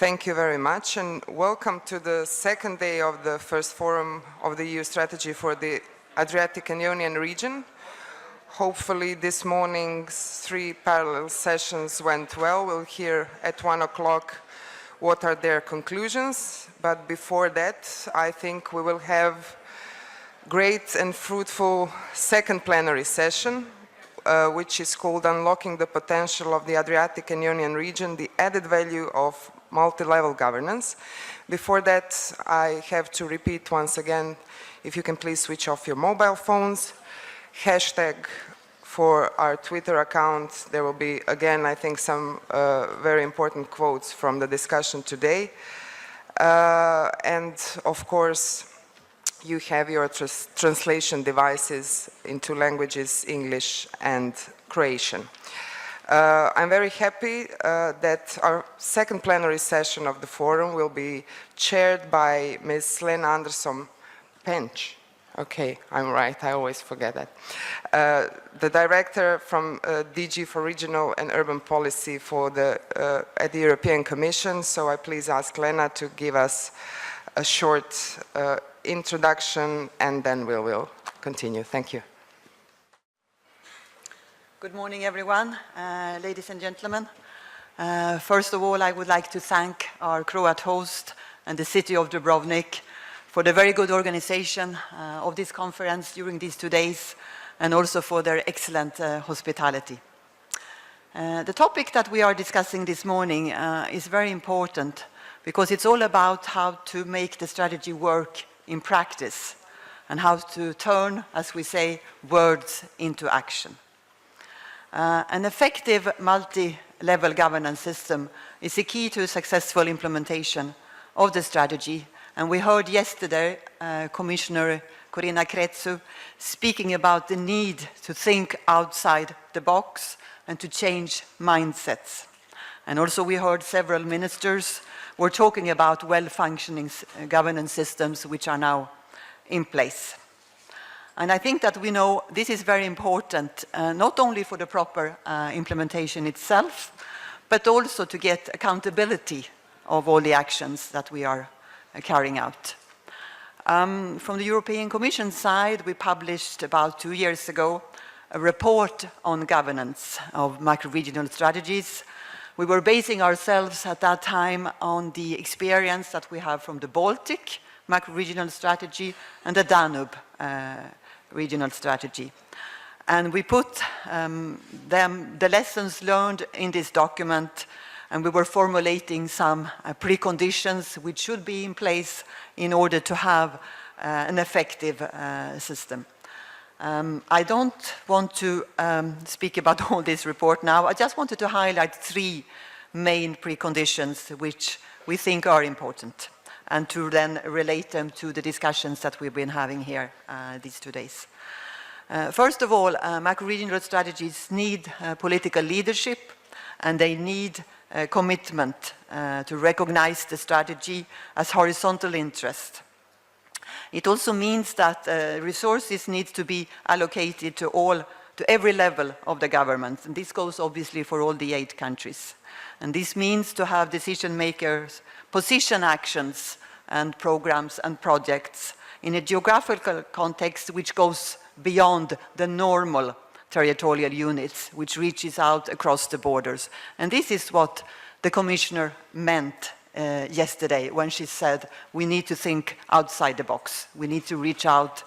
Thank you very much, and welcome to the second day of the first forum of the EU strategy for the Adriatic and Ionian region. Hopefully this morning's 3 parallel sessions went well. We'll hear at 1 o'clock what are their conclusions, but before that I think we will have great and fruitful second plenary session, which is called Unlocking the Potential of the Adriatic and Ionian Region, the Added Value of Multi-Level Governance. Before that, I have to repeat once again, if you can please switch off your mobile phones. Hashtag for our Twitter account. There will be, again, I think, some very important quotes from the discussion today. And of course, you have your translation devices into languages, English and Croatian. I'm very happy that our second plenary session of the forum will be chaired by Ms. Lena Andersson-Pench. Okay, I'm right, I always forget that. The director from DG for Regional and Urban Policy for at the European Commission. So I please ask Lena to give us a short introduction, and then we will continue. Thank you. Good morning, everyone, ladies and gentlemen. First of all, I would like to thank our Croat host and the city of Dubrovnik for the very good organization of this conference during these 2 days, and also for their excellent hospitality. The topic that we are discussing this morning is very important because it's all about how to make the strategy work in practice and how to turn, as we say, words into action. An effective multi-level governance system is the key to successful implementation of the strategy. And we heard yesterday Commissioner Corina Crețu speaking about the need to think outside the box and to change mindsets. And also we heard several ministers were talking about well-functioning governance systems which are now in place. And I think that we know this is very important, not only for the proper implementation itself, but also to get accountability of all the actions that we are carrying out. From the European Commission side, we published about 2 years ago a report on governance of macro-regional strategies. We were basing ourselves at that time on the experience that we have from the Baltic macro-regional strategy and the Danube regional strategy. And we put the lessons learned in this document, and we were formulating some preconditions which should be in place in order to have an effective system. I don't want to speak about all this report now. I just wanted to highlight 3 main preconditions which we think are important, and to then relate them to the discussions that we've been having here these 2 days. First of all, macro-regional strategies need political leadership, and they need commitment to recognize the strategy as horizontal interest. It also means that resources need to be allocated to every level of the government, and this goes obviously for all the 8 countries. And this means to have decision makers position actions and programs and projects in a geographical context which goes beyond the normal territorial units, which reaches out across the borders. And this is what the Commissioner meant yesterday when she said we need to think outside the box. We need to reach out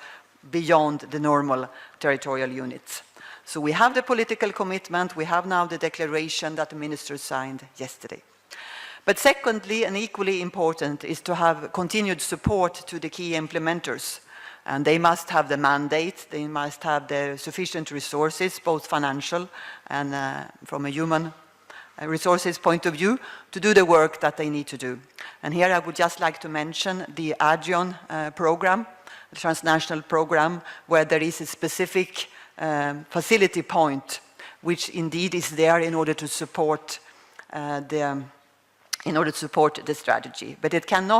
beyond the normal territorial units. So we have the political commitment, we have now the declaration that the ministers signed yesterday. But secondly, and equally important, is to have continued support to the key implementers. And they must have the mandate, they must have the sufficient resources, both financial and from a human resources point of view, to do the work that they need to do. And here I would just like to mention the ADRION program, the transnational program, where there is a specific facility point, which indeed is there in order to support the strategy. But it can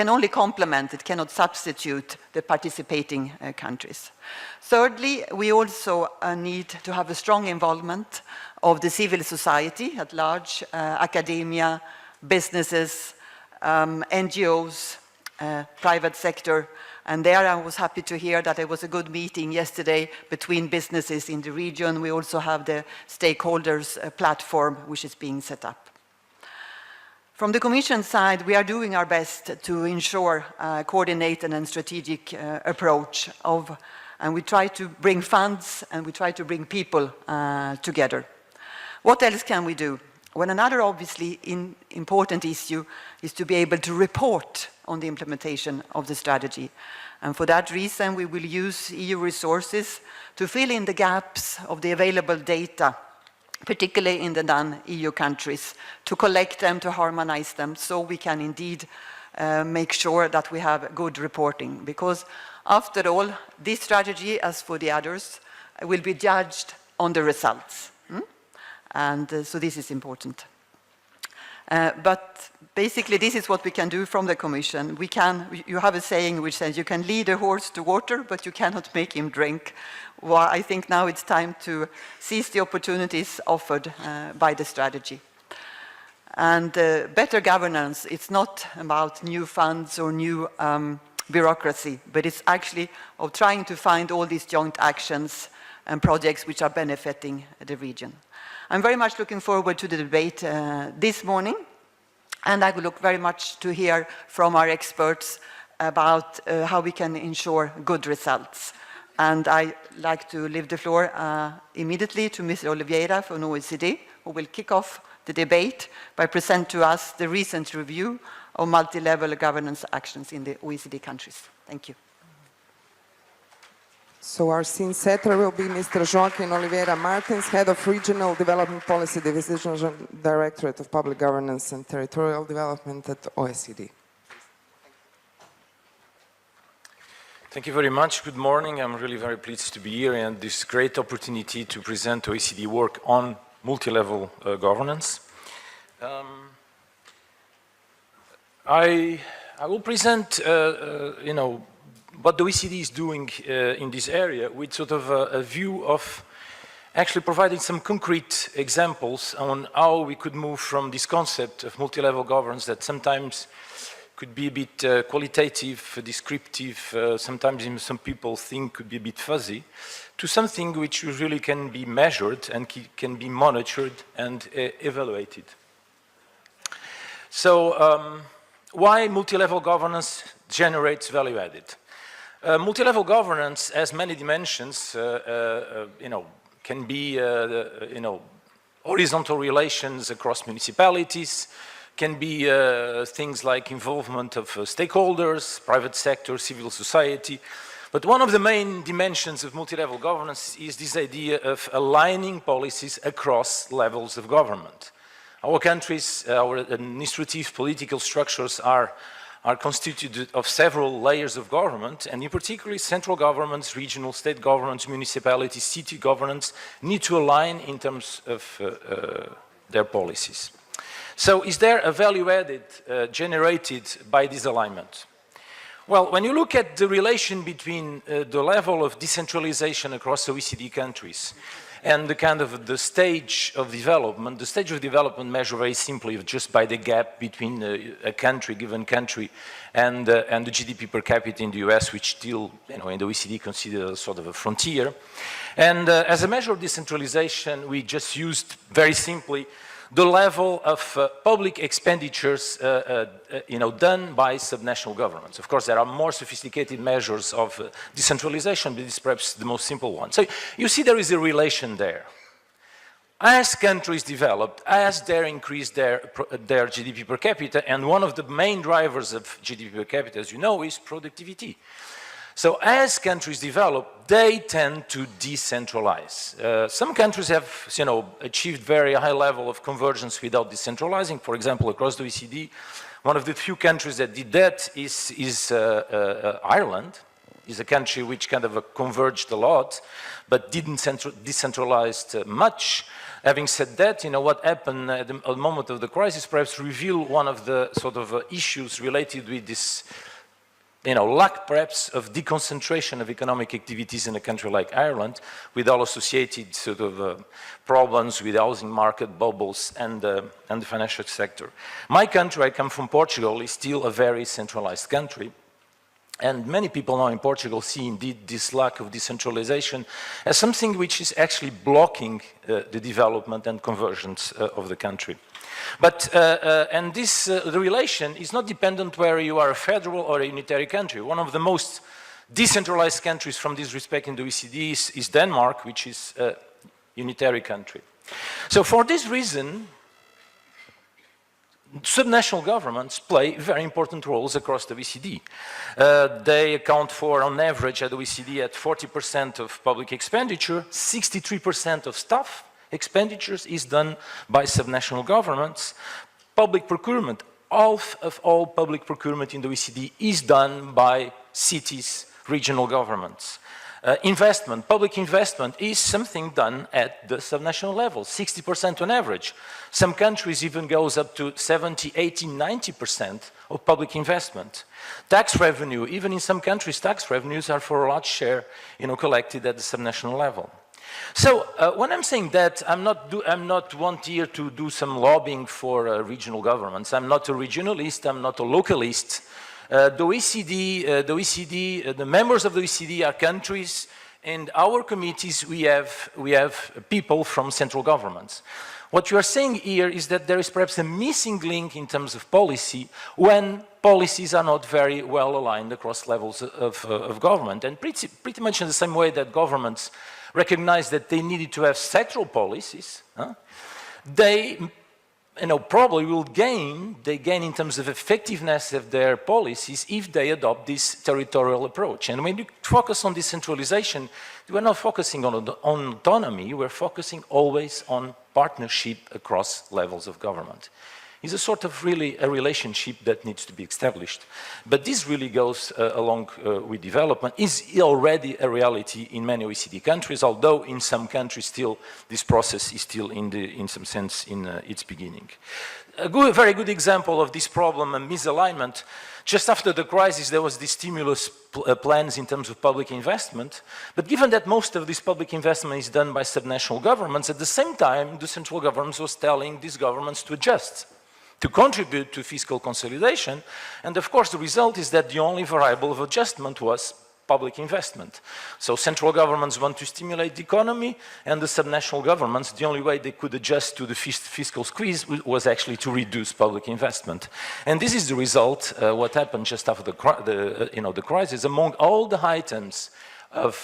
only complement, it cannot substitute the participating countries. Thirdly, we also need to have a strong involvement of the civil society at large, academia, businesses, NGOs, private sector. And there I was happy to hear that there was a good meeting yesterday between businesses in the region. We also have the stakeholders platform which is being set up. From the Commission side, we are doing our best to ensure a coordinated and strategic approach and we try to bring funds and we try to bring people together. What else can we do? Well, another obviously important issue is to be able to report on the implementation of the strategy. And for that reason, we will use EU resources to fill in the gaps of the available data, particularly in the non-EU countries, to collect them, to harmonize them, so we can indeed make sure that we have good reporting. Because after all, this strategy, as for the others, will be judged on the results. And so this is important. But basically, this is what we can do from the Commission. You have a saying which says you can lead a horse to water, but you cannot make him drink. Well, I think now it's time to seize the opportunities offered by the strategy. And better governance, it's not about new funds or new bureaucracy, but it's actually of trying to find all these joint actions and projects which are benefiting the region. I'm very much looking forward to the debate this morning, and I would look very much to hear from our experts about how we can ensure good results. And I'd like to leave the floor immediately to Mr. Oliveira from OECD, who will kick off the debate by presenting to us the recent review of multi-level governance actions in the OECD countries. Thank you. So our scene setter will be Mr. Joaquim Oliveira Martins, Head of Regional Development Policy Division, Directorate of Public Governance and Territorial Development at OECD. Thank you very much. Good morning. I'm really very pleased to be here and this great opportunity to present OECD work on multi-level governance. I will present, what the OECD is doing in this area with sort of a view of actually providing some concrete examples on how we could move from this concept of multi-level governance that sometimes could be a bit qualitative, descriptive, sometimes even some people think could be a bit fuzzy, to something which really can be measured and can be monitored and evaluated. So why multi-level governance generates value added? Multi-level governance has many dimensions, can be, horizontal relations across municipalities, can be things like involvement of stakeholders, private sector, civil society. But one of the main dimensions of multi-level governance is this idea of aligning policies across levels of government. Our countries, our administrative political structures are constituted of several layers of government, and in particular central governments, regional state governments, municipalities, city governments need to align in terms of their policies. So is there a value added generated by this alignment? Well, when you look at the relation between the level of decentralization across OECD countries and the kind of the stage of development measured very simply just by the gap between a country, given country, and the GDP per capita in the US, which still, in the OECD considered sort of a frontier. And as a measure of decentralization, we just used very simply the level of public expenditures done by subnational governments. Of course, there are more sophisticated measures of decentralization, but this is perhaps the most simple one. So you see there is a relation there. As countries developed, as they increased their GDP per capita, and one of the main drivers of GDP per capita, as you know, is productivity. So as countries develop, they tend to decentralize. Some countries have, achieved very high level of convergence without decentralizing. For example, across the OECD, one of the few countries that did that is Ireland. Is a country which kind of converged a lot, but didn't decentralize much. Having said that, what happened at the moment of the crisis perhaps revealed one of the sort of issues related with this lack perhaps of deconcentration of economic activities in a country like Ireland, with all associated sort of problems with the housing market, bubbles, and the financial sector. My country, I come from Portugal, is still a very centralized country. And many people now in Portugal see indeed this lack of decentralization as something which is actually blocking the development and convergence of the country. But, the relation is not dependent whether you are a federal or a unitary country. One of the most decentralized countries from this respect in the OECD is Denmark, which is a unitary country. So for this reason, subnational governments play very important roles across the OECD. They account for, on average, at the OECD at 40% of public expenditure, 63% of staff expenditures is done by subnational governments. Public procurement, half of all public procurement in the OECD is done by cities, regional governments. Investment, public investment is something done at the subnational level, 60% on average. Some countries even goes up to 70, 80, 90% of public investment. Tax revenue, even in some countries, tax revenues are for a large share, collected at the subnational level. So when I'm saying that, I'm not want here to do some lobbying for regional governments. I'm not a regionalist, I'm not a localist. The members of the OECD are countries, and our committees, we have people from central governments. What you are saying here is that there is perhaps a missing link in terms of policy when policies are not very well aligned across levels of government. And pretty much in the same way that governments recognize that they needed to have sectoral policies, they probably will gain in terms of effectiveness of their policies if they adopt this territorial approach. And when you focus on decentralization, we're not focusing on autonomy, we're focusing always on partnership across levels of government. It's a sort of really a relationship that needs to be established. But this really goes along with development, is already a reality in many OECD countries, although in some countries still, this process is still in some sense in its beginning. A very good example of this problem and misalignment, just after the crisis there was these stimulus plans in terms of public investment, but given that most of this public investment is done by subnational governments, at the same time the central government was telling these governments to adjust, to contribute to fiscal consolidation, and of course the result is that the only variable of adjustment was public investment. So central governments want to stimulate the economy, and the subnational governments, the only way they could adjust to the fiscal squeeze was actually to reduce public investment. And this is the result, what happened just after the crisis. Among all the items of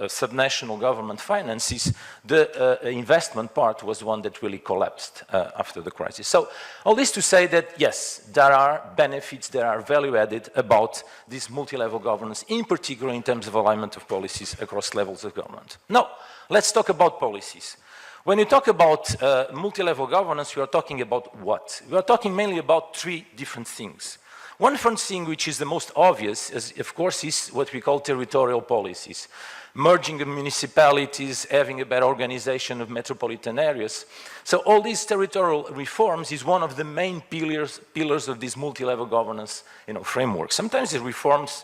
subnational government finances, the investment part was the one that really collapsed after the crisis. So all this to say that, yes, there are benefits, there are value added about this multi-level governance, in particular in terms of alignment of policies across levels of government. Now, let's talk about policies. When you talk about multi-level governance, you are talking about what? We are talking mainly about three different things. One first thing, which is the most obvious, of course, is what we call territorial policies. Merging of municipalities, having a better organization of metropolitan areas. So all these territorial reforms is one of the main pillars of this multi-level governance framework. Sometimes the reforms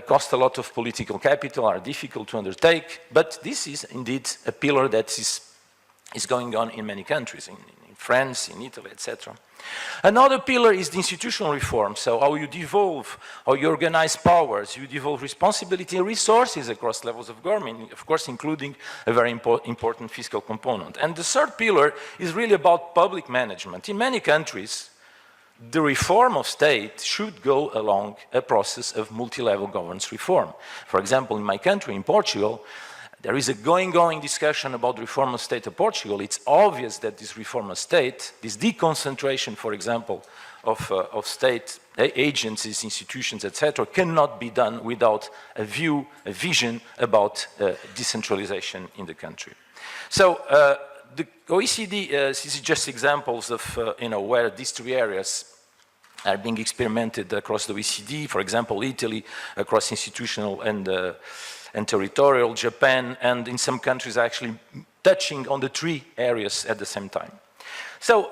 cost a lot of political capital, are difficult to undertake, but this is indeed a pillar that is going on in many countries, in France, in Italy, etc. Another pillar is the institutional reform, so how you devolve, how you organize powers, you devolve responsibility and resources across levels of government, of course including a very important fiscal component. And the third pillar is really about public management. In many countries, the reform of state should go along a process of multi-level governance reform. For example, in my country, in Portugal, there is a going discussion about reform of state of Portugal. It's obvious that this reform of state, this deconcentration, for example, of state agencies, institutions, etc., cannot be done without a vision about decentralization in the country. So the OECD, this is just examples of where these three areas are being experimented across the OECD. For example, Italy, across institutional and territorial, Japan, and in some countries actually touching on the three areas at the same time. So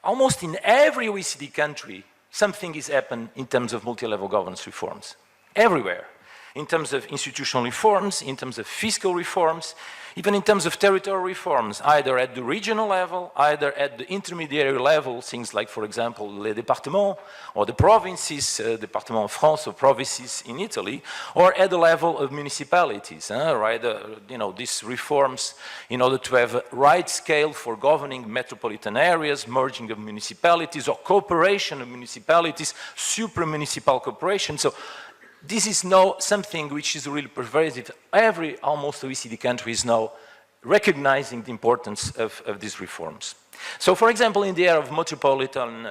almost in every OECD country, something is happening in terms of multi-level governance reforms. Everywhere. In terms of institutional reforms, in terms of fiscal reforms, even in terms of territorial reforms, either at the regional level, either at the intermediary level, things like, for example, les départements, or the provinces, départements en France, or provinces in Italy, or at the level of municipalities, right? These reforms in order to have a right scale for governing metropolitan areas, merging of municipalities, or cooperation of municipalities, supra-municipal cooperation. So this is now something which is really pervasive. Almost OECD country is now recognizing the importance of these reforms. So, for example, in the area of metropolitan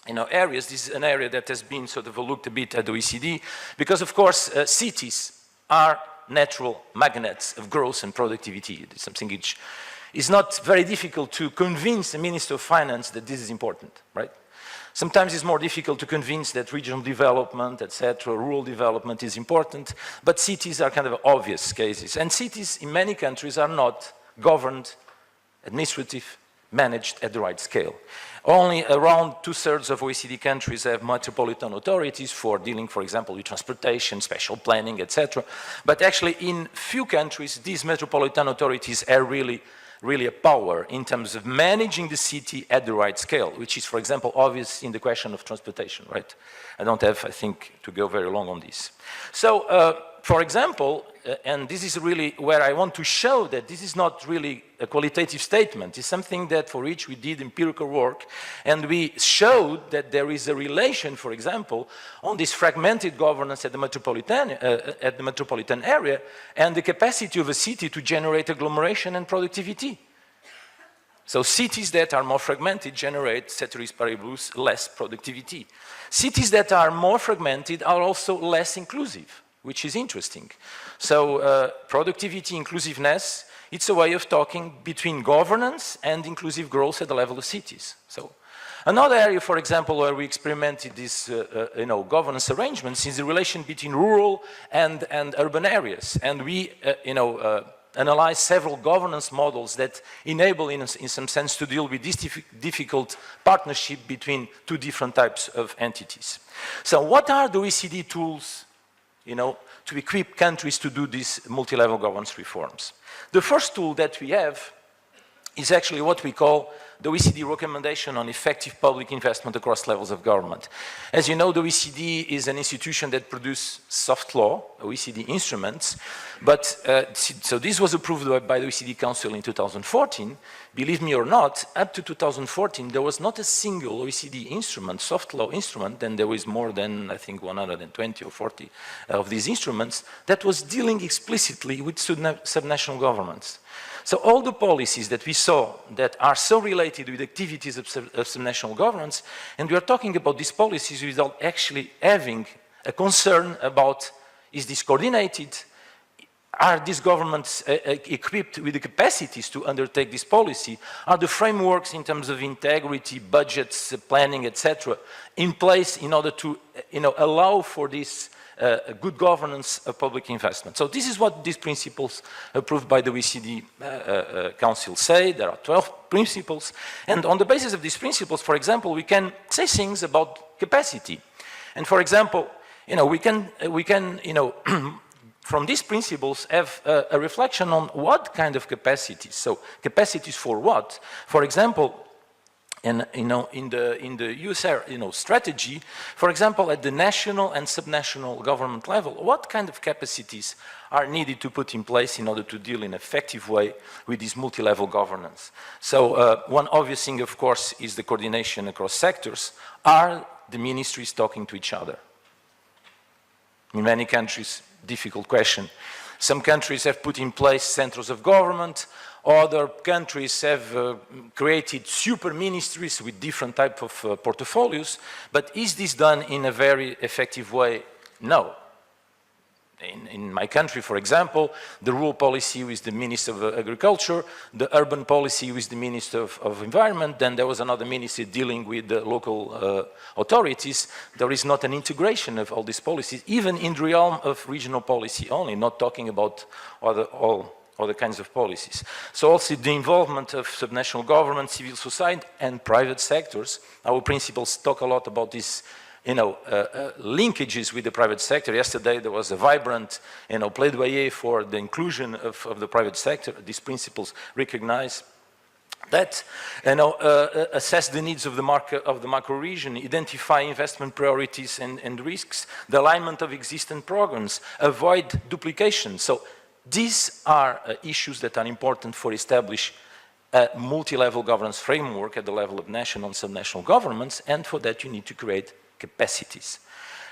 areas, this is an area that has been sort of looked a bit at the OECD, because, of course, cities are natural magnets of growth and productivity. It's something which is not very difficult to convince the Minister of Finance that this is important, right? Sometimes it's more difficult to convince that regional development, etc., rural development is important, but cities are kind of obvious cases. And cities in many countries are not governed, administrative, managed at the right scale. Only around 2/3 of OECD countries have metropolitan authorities for dealing, for example, with transportation, special planning, etc. But actually in few countries, these metropolitan authorities are really a power in terms of managing the city at the right scale, which is, for example, obvious in the question of transportation, right? I don't have, I think, to go very long on this. So, for example, and this is really where I want to show that this is not really a qualitative statement, it's something that for which we did empirical work, and we showed that there is a relation, for example, on this fragmented governance at the metropolitan area and the capacity of a city to generate agglomeration and productivity. So cities that are more fragmented generate, ceteris paribus, less productivity. Cities that are more fragmented are also less inclusive, which is interesting. So productivity, inclusiveness, it's a way of talking between governance and inclusive growth at the level of cities. So another area, for example, where we experimented these governance arrangements is the relation between rural and urban areas. And we analyze several governance models that enable, in some sense, to deal with this difficult partnership between two different types of entities. So what are the OECD tools, to equip countries to do these multi-level governance reforms? The first tool that we have is actually what we call the OECD recommendation on effective public investment across levels of government. As you know, the OECD is an institution that produces soft law, OECD instruments, but so this was approved by the OECD Council in 2014. Believe me or not, up to 2014, there was not a single OECD instrument, soft law instrument, and there was more than, I think, 120 or 40 of these instruments that was dealing explicitly with subnational governments. So all the policies that we saw that are so related with activities of subnational governments, and we are talking about these policies without actually having a concern about, is this coordinated? Are these governments equipped with the capacities to undertake this policy? Are the frameworks in terms of integrity, budgets, planning, etc., in place in order to allow for this good governance of public investment? So this is what these principles approved by the OECD Council say. There are 12 principles. And on the basis of these principles, for example, we can say things about capacity. And for example, we can from these principles have a reflection on what kind of capacities. So capacities for what? For example, in the EUSAIR strategy, for example, at the national and subnational government level, what kind of capacities are needed to put in place in order to deal in an effective way with this multi-level governance? So one obvious thing, of course, is the coordination across sectors. Are the ministries talking to each other? In many countries, difficult question. Some countries have put in place centers of government. Other countries have created super ministries with different types of portfolios. But is this done in a very effective way? No. In my country, for example, the rural policy with the Minister of Agriculture, the urban policy with the Minister of Environment, then there was another ministry dealing with the local authorities. There is not an integration of all these policies, even in the realm of regional policy only, not talking about all other kinds of policies. So also the involvement of subnational government, civil society, and private sectors. Our principles talk a lot about this, linkages with the private sector. Yesterday there was a vibrant, plaidoyer for the inclusion of the private sector. These principles recognize that, assess the needs of the macro region, identify investment priorities and risks, the alignment of existing programs, avoid duplication. So these are issues that are important for establish a multi-level governance framework at the level of national and subnational governments, and for that you need to create capacities.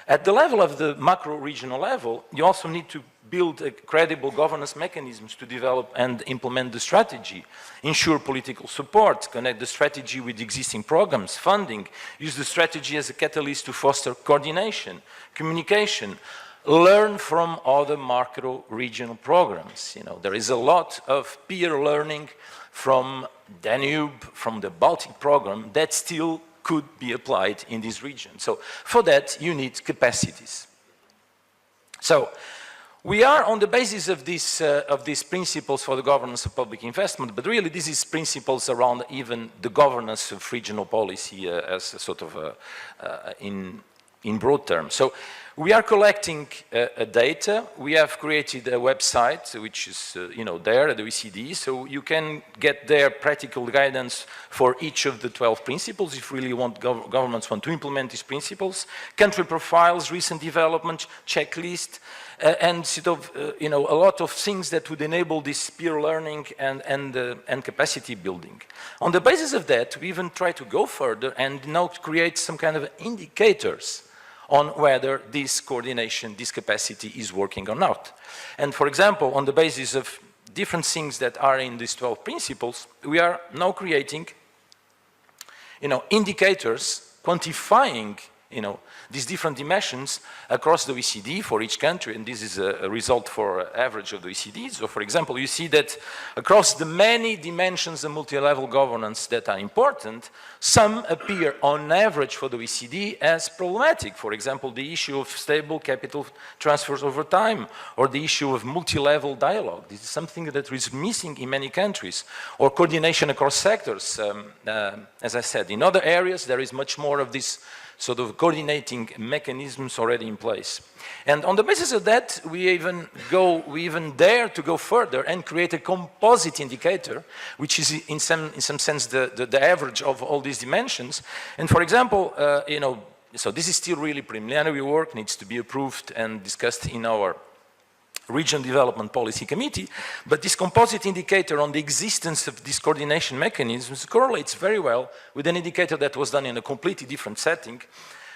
At the level of the macro-regional level, you also need to build credible governance mechanisms to develop and implement the strategy, ensure political support, connect the strategy with existing programs, funding, use the strategy as a catalyst to foster coordination, communication, learn from other macro-regional programs. There is a lot of peer learning from Danube, from the Baltic program that still could be applied in this region. So for that, you need capacities. So we are on the basis of these principles for the governance of public investment, but really this is principles around even the governance of regional policy as a sort of in broad terms. So we are collecting data. We have created a website which is there at the OECD, so you can get there practical guidance for each of the 12 principles if really governments want to implement these principles. Country profiles, recent development, checklist, and sort of a lot of things that would enable this peer learning and capacity building. On the basis of that, we even try to go further and now create some kind of indicators on whether this coordination, this capacity is working or not. And for example, on the basis of different things that are in these 12 principles, we are now creating, indicators quantifying, these different dimensions across the OECD for each country, and this is a result for average of the OECD. So for example, you see that across the many dimensions of multi-level governance that are important, some appear on average for the OECD as problematic. For example, the issue of stable capital transfers over time, or the issue of multi-level dialogue. This is something that is missing in many countries, or coordination across sectors. As I said, in other areas there is much more of this sort of coordinating mechanisms already in place. And on the basis of that, we even dare to go further and create a composite indicator, which is in some sense the average of all these dimensions. And for example, so this is still really preliminary work, needs to be approved and discussed in our Regional Development Policy Committee, but this composite indicator on the existence of these coordination mechanisms correlates very well with an indicator that was done in a completely different setting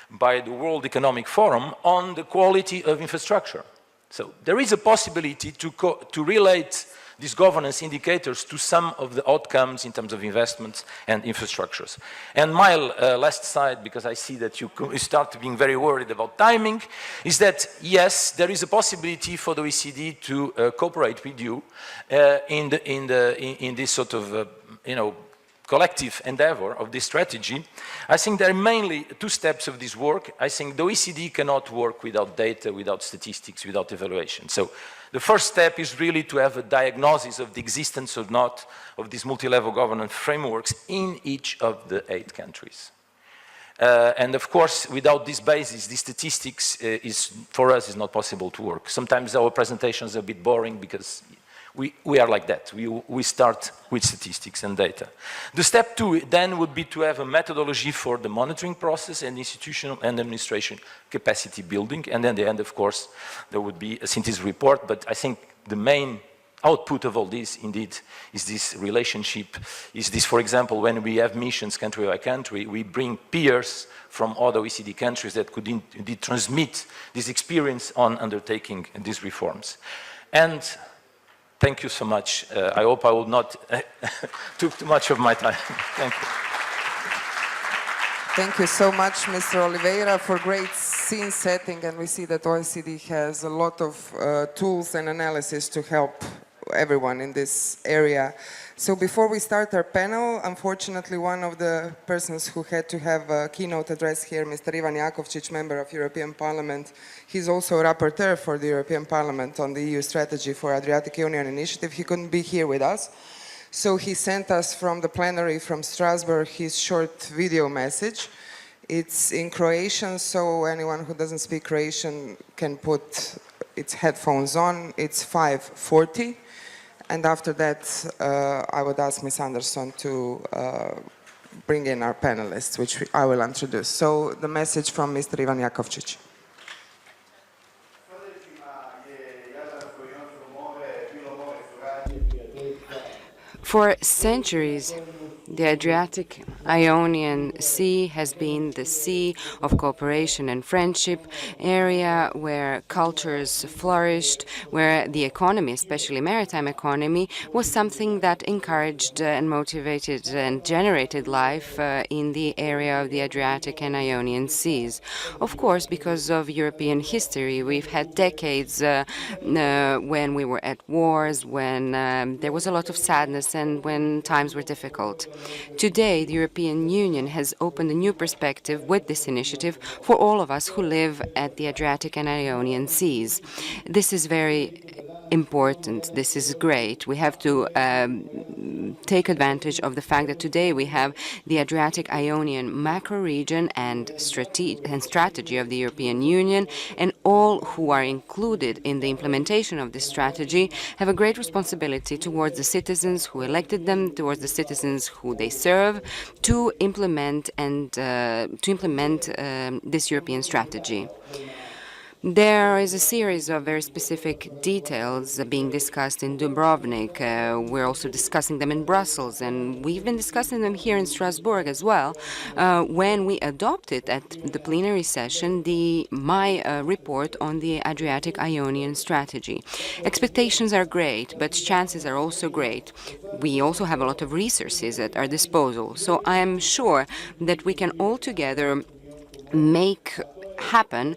by the World Economic Forum on the quality of infrastructure. So there is a possibility to relate these governance indicators to some of the outcomes in terms of investments and infrastructures. And my last slide, because I see that you start being very worried about timing, is that yes, there is a possibility for the OECD to cooperate with you in this sort of collective endeavor of this strategy. I think there are mainly two steps of this work. I think the OECD cannot work without data, without statistics, without evaluation. So the first step is really to have a diagnosis of the existence or not of these multi-level governance frameworks in each of the 8 countries. And of course, without this basis, the statistics for us is not possible to work. Sometimes our presentations are a bit boring because we are like that. We start with statistics and data. The step 2 then would be to have a methodology for the monitoring process and institutional and administration capacity building. And then at the end, of course, there would be a synthesis report. But I think the main output of all this, indeed, is this relationship. Is this, for example, when we have missions country by country, we bring peers from other OECD countries that could indeed transmit this experience on undertaking these reforms. And thank you so much. I hope I will not took too much of my time. Thank you. Thank you so much, Mr. Oliveira, for great scene setting. And we see that OECD has a lot of tools and analysis to help everyone in this area. So before we start our panel, unfortunately, one of the persons who had to have a keynote address here, Mr. Ivan Jakovčić, member of European Parliament, he's also a rapporteur for the European Parliament on the EU strategy for Adriatic Union initiative. He couldn't be here with us. So he sent us from the plenary from Strasbourg his short video message. It's in Croatian, so anyone who doesn't speak Croatian can put its headphones on. It's 5:40. And after that, I would ask Ms. Anderson to bring in our panelists, which I will introduce. So the message from Mr. Ivan Jakovčić. For centuries, the Adriatic Ionian Sea has been the sea of cooperation and friendship, area where cultures flourished, where the economy, especially maritime economy, was something that encouraged and motivated and generated life in the area of the Adriatic and Ionian Seas. Of course, because of European history, we've had decades when we were at wars, when there was a lot of sadness and when times were difficult. Today, the European Union has opened a new perspective with this initiative for all of us who live at the Adriatic and Ionian Seas. This is very important. This is great. We have to take advantage of the fact that today we have the Adriatic Ionian macro region and strategy of the European Union, and all who are included in the implementation of this strategy have a great responsibility towards the citizens who elected them, towards the citizens who they serve, to implement this European strategy. There is a series of very specific details being discussed in Dubrovnik. We're also discussing them in Brussels, and we've been discussing them here in Strasbourg as well. When we adopted at the plenary session my report on the Adriatic Ionian strategy. Expectations are great, but chances are also great. We also have a lot of resources at our disposal, so I am sure that we can all together make happen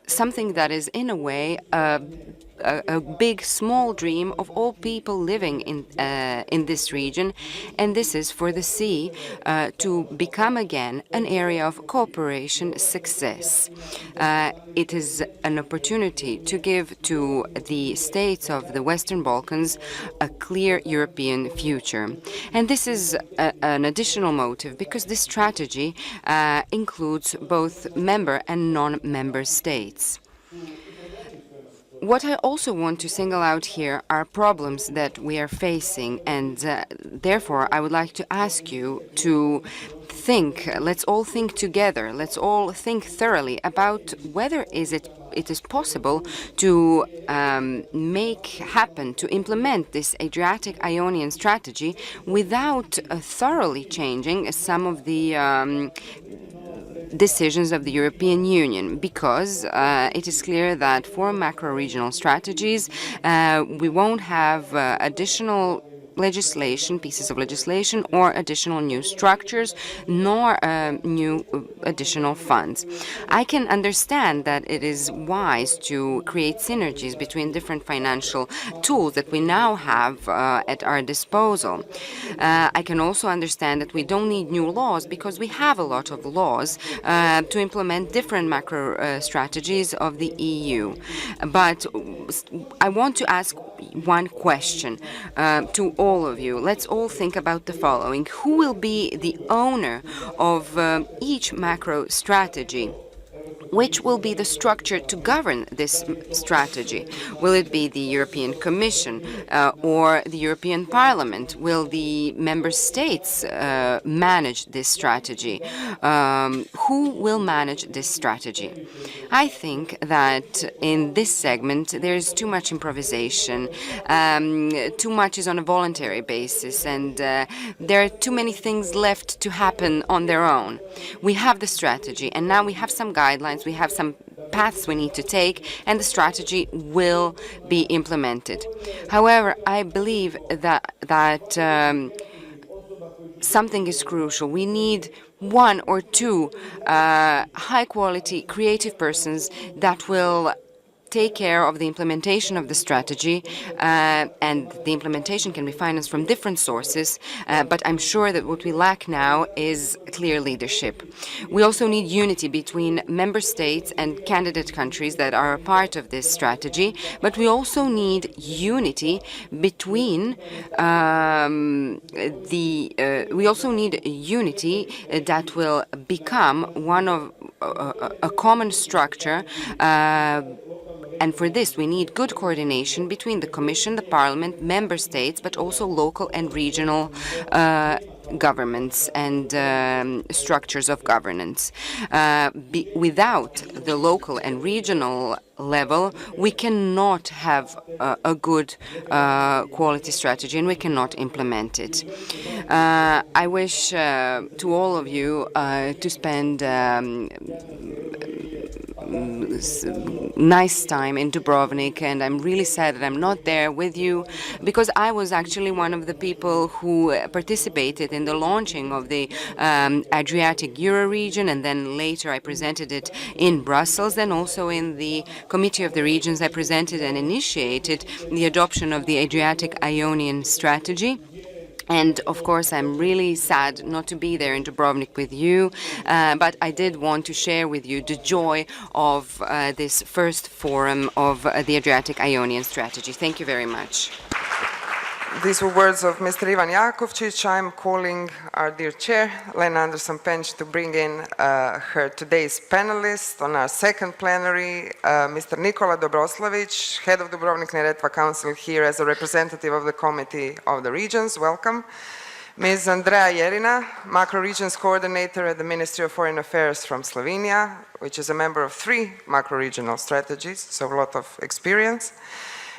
something that is in a way a big small dream of all people living in this region, and this is for the sea to become again an area of cooperation success. It is an opportunity to give to the states of the Western Balkans a clear European future. And this is an additional motive because this strategy includes both member and non-member states. What I also want to single out here are problems that we are facing, and therefore I would like to ask you to think, let's all think together, let's all think thoroughly about whether it is possible to make happen, to implement this Adriatic Ionian strategy without thoroughly changing some of the decisions of the European Union, because it is clear that for macro-regional strategies, we won't have additional legislation, pieces of legislation, or additional new structures, nor new additional funds. I can understand that it is wise to create synergies between different financial tools that we now have at our disposal. I can also understand that we don't need new laws because we have a lot of laws to implement different macro strategies of the EU. But I want to ask one question to all of you. Let's all think about the following. Who will be the owner of each macro strategy? Which will be the structure to govern this strategy? Will it be the European Commission or the European Parliament? Will the member states manage this strategy? Who will manage this strategy? I think that in this segment there is too much improvisation, too much is on a voluntary basis, and there are too many things left to happen on their own. We have the strategy, and now we have some guidelines, we have some paths we need to take, and the strategy will be implemented. However, I believe that something is crucial. We need one or two high-quality creative persons that will take care of the implementation of the strategy, and the implementation can be financed from different sources, but I'm sure that what we lack now is clear leadership. We also need unity between member states and candidate countries that are a part of this strategy, but we also need unity between that will become one of a common structure, and for this we need good coordination between the Commission, the Parliament, member states, but also local and regional governments and structures of governance. Without the local and regional level, we cannot have a good quality strategy, and we cannot implement it. I wish to all of you to spend nice time in Dubrovnik, and I'm really sad that I'm not there with you, because I was actually one of the people who participated in the launching of the Adriatic Euro region, and then later I presented it in Brussels. Then also in the Committee of the Regions I presented and initiated the adoption of the Adriatic Ionian strategy. And of course, I'm really sad not to be there in Dubrovnik with you, but I did want to share with you the joy of this first forum of the Adriatic Ionian strategy. Thank you very much. These were words of Mr. Ivan Jakovčić. I'm calling our dear chair, Lena Anderson-Penč, to bring in her today's panelist on our second plenary, Mr. Nikola Dobroslavić, head of Dubrovnik-Neretva Council, here as a representative of the Committee of the Regions. Welcome. Ms. Andrea Jerina, macro-regions coordinator at the Ministry of Foreign Affairs from Slovenia, which is a member of 3 macro-regional strategies, so a lot of experience.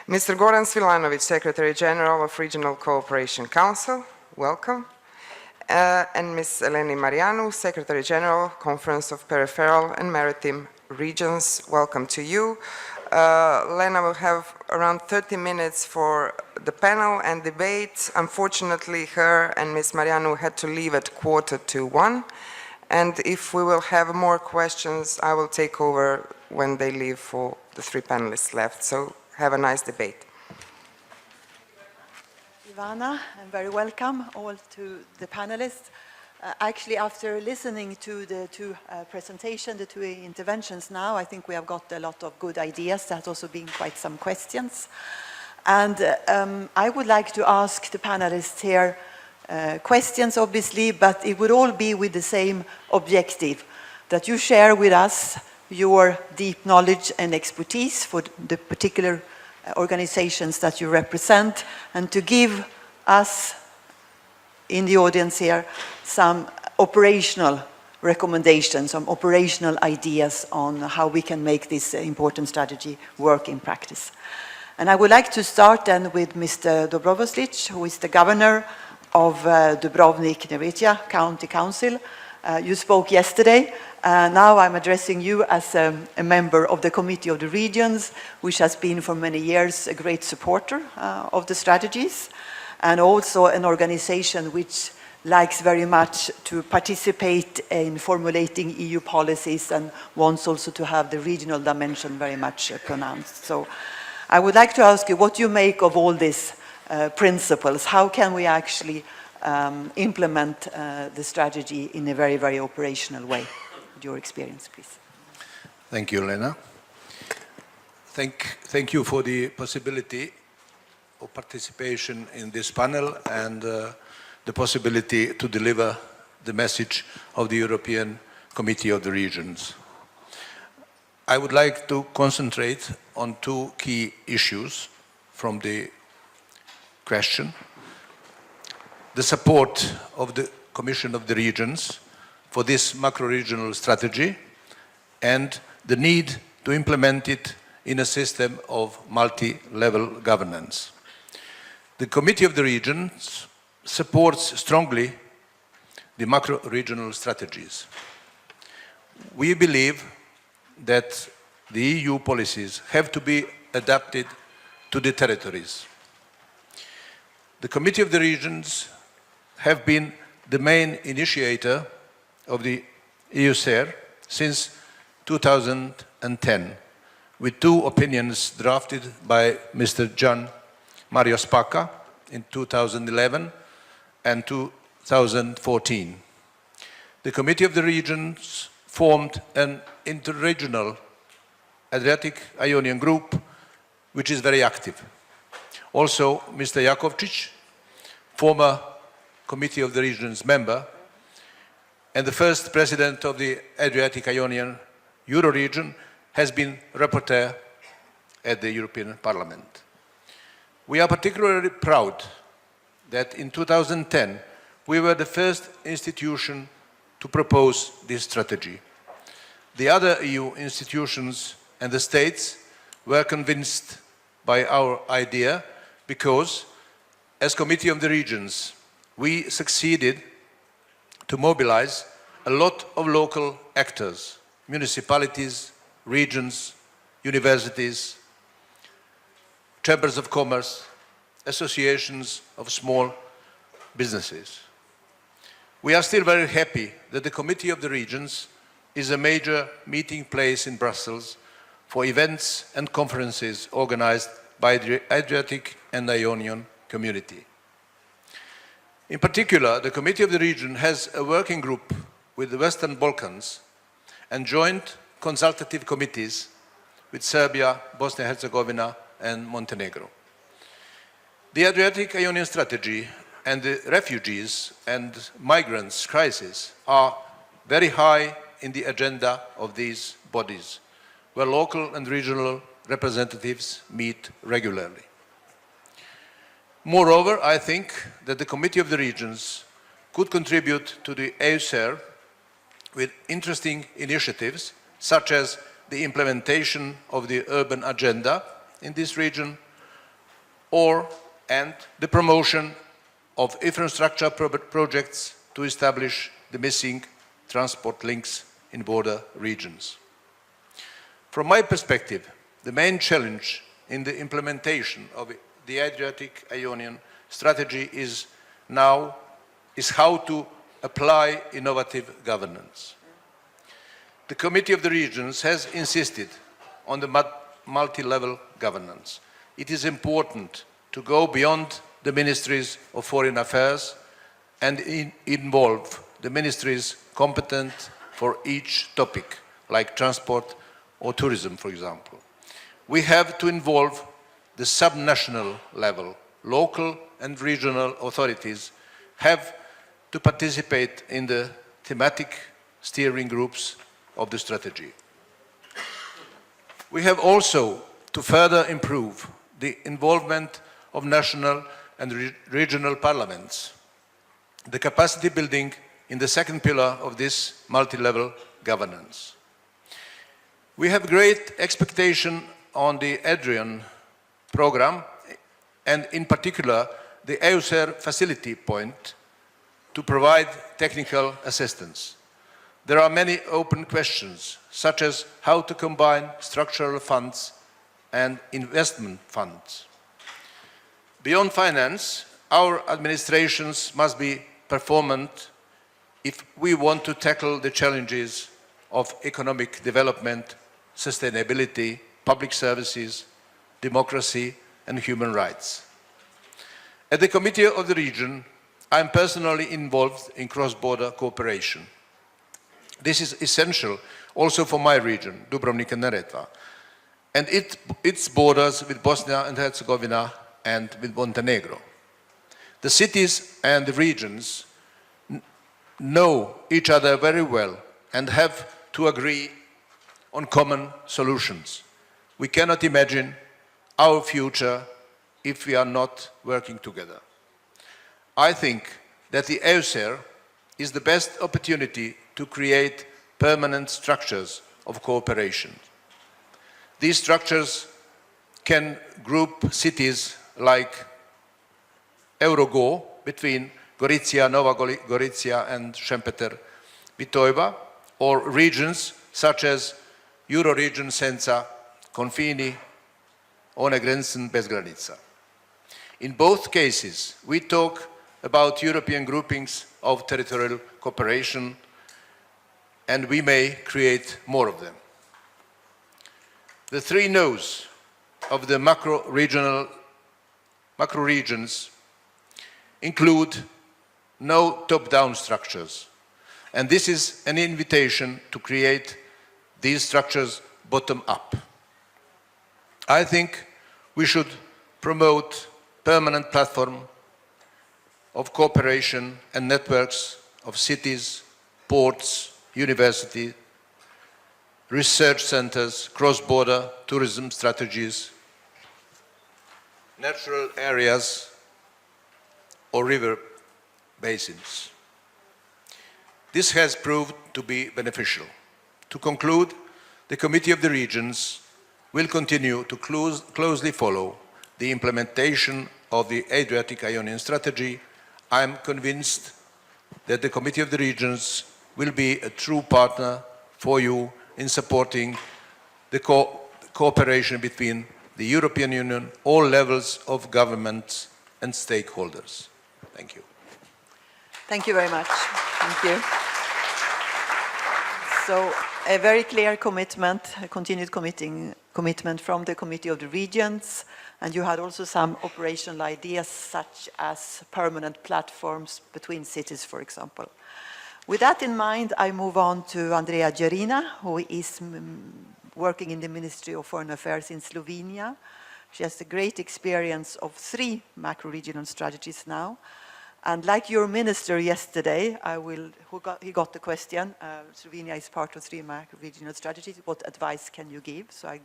Mr. Goran Svilanović, Secretary General of Regional Cooperation Council, welcome. And Ms. Eleni Marianu, Secretary General, Conference of Peripheral and Maritime Regions, welcome to you. Lena will have around 30 minutes for the panel and debate. Unfortunately, her and Ms. Marianu had to leave at 1:45. And if we will have more questions, I will take over when they leave for the 3 panelists left. So have a nice debate. Ivana, and very welcome all to the panelists. Actually, after listening to the 2 presentations, the 2 interventions now, I think we have got a lot of good ideas. There has also been quite some questions. And I would like to ask the panelists here questions, obviously, but it would all be with the same objective, that you share with us your deep knowledge and expertise for the particular organizations that you represent, and to give us in the audience here some operational recommendations, some operational ideas on how we can make this important strategy work in practice. And I would like to start then with Mr. Dobroslavić, who is the governor of Dubrovnik-Neretva County Council. You spoke yesterday. Now I'm addressing you as a member of the Committee of the Regions, which has been for many years a great supporter of the strategies, and also an organization which likes very much to participate in formulating EU policies and wants also to have the regional dimension very much pronounced. So I would like to ask you what you make of all these principles. How can we actually implement the strategy in a very, very operational way? Your experience, please. Thank you, Lena. Thank you for the possibility of participation in this panel and the possibility to deliver the message of the European Committee of the Regions. I would like to concentrate on 2 key issues from the question. The support of the Commission of the Regions for this macro-regional strategy and the need to implement it in a system of multi-level governance. The Committee of the Regions supports strongly the macro-regional strategies. We believe that the EU policies have to be adapted to the territories. The Committee of the Regions have been the main initiator of the EUSAIR since 2010, with 2 opinions drafted by Mr. Gian Mario Spacca in 2011 and 2014. The Committee of the Regions formed an interregional Adriatic-Ionian group, which is very active. Also, Mr. Jakovčić, former Committee of the Regions member, and the first president of the Adriatic-Ionian Euro-region, has been rapporteur at the European Parliament. We are particularly proud that in 2010 we were the first institution to propose this strategy. The other EU institutions and the states were convinced by our idea because, as Committee of the Regions, we succeeded to mobilize a lot of local actors, municipalities, regions, universities, chambers of commerce, associations of small businesses. We are still very happy that the Committee of the Regions is a major meeting place in Brussels for events and conferences organized by the Adriatic and Ionian community. In particular, the Committee of the Region has a working group with the Western Balkans and joint consultative committees with Serbia, Bosnia-Herzegovina and Montenegro. The Adriatic-Ionian strategy and the refugees and migrants crisis are very high in the agenda of these bodies, where local and regional representatives meet regularly. Moreover, I think that the Committee of the Regions could contribute to the EUSAIR with interesting initiatives, such as the implementation of the urban agenda in this region, and the promotion of infrastructure projects to establish the missing transport links in border regions. From my perspective, the main challenge in the implementation of the Adriatic-Ionian strategy is how to apply innovative governance. The Committee of the Regions has insisted on the multi-level governance. It is important to go beyond the Ministries of Foreign Affairs and involve the ministries competent for each topic, like transport or tourism, for example. We have to involve the sub-national level. Local and regional authorities have to participate in the thematic steering groups of the strategy. We have also to further improve the involvement of national and regional parliaments, the capacity building in the second pillar of this multi-level governance. We have great expectation on the Adrian program, and in particular the EUSAIR facility point to provide technical assistance. There are many open questions, such as how to combine structural funds and investment funds. Beyond finance, our administrations must be performant if we want to tackle the challenges of economic development, sustainability, public services, democracy and human rights. At the Committee of the Region, I am personally involved in cross-border cooperation. This is essential also for my region, Dubrovnik and Neretva, and its borders with Bosnia and Herzegovina and with Montenegro. The cities and the regions know each other very well and have to agree on common solutions. We cannot imagine our future if we are not working together. I think that the EUSAIR is the best opportunity to create permanent structures of cooperation. These structures can group cities like Eurogo between Gorizia, Nova Gorizia and Šempeter Vitojba, or regions such as Euroregion Senza, Confini, One Grenzen bez granica. In both cases, we talk about European groupings of territorial cooperation, and we may create more of them. The three no's of the macro regions include no top-down structures. And this is an invitation to create these structures bottom-up. I think we should promote permanent platform of cooperation and networks of cities, ports, universities, research centers, cross-border tourism strategies, natural areas, or river basins. This has proved to be beneficial. To conclude, the Committee of the Regions will continue to closely follow the implementation of the Adriatic-Ionian strategy. I am convinced that the Committee of the Regions will be a true partner for you in supporting the cooperation between the European Union, all levels of government and stakeholders. Thank you. Thank you very much. Thank you. So a very clear commitment, a continued commitment from the Committee of the Regions, and you had also some operational ideas such as permanent platforms between cities, for example. With that in mind, I move on to Andrea Gerina, who is working in the Ministry of Foreign Affairs in Slovenia. She has a great experience of 3 macro-regional strategies now. And like your minister yesterday, he got the question, Slovenia is part of 3 macro-regional strategies, what advice can you give? So I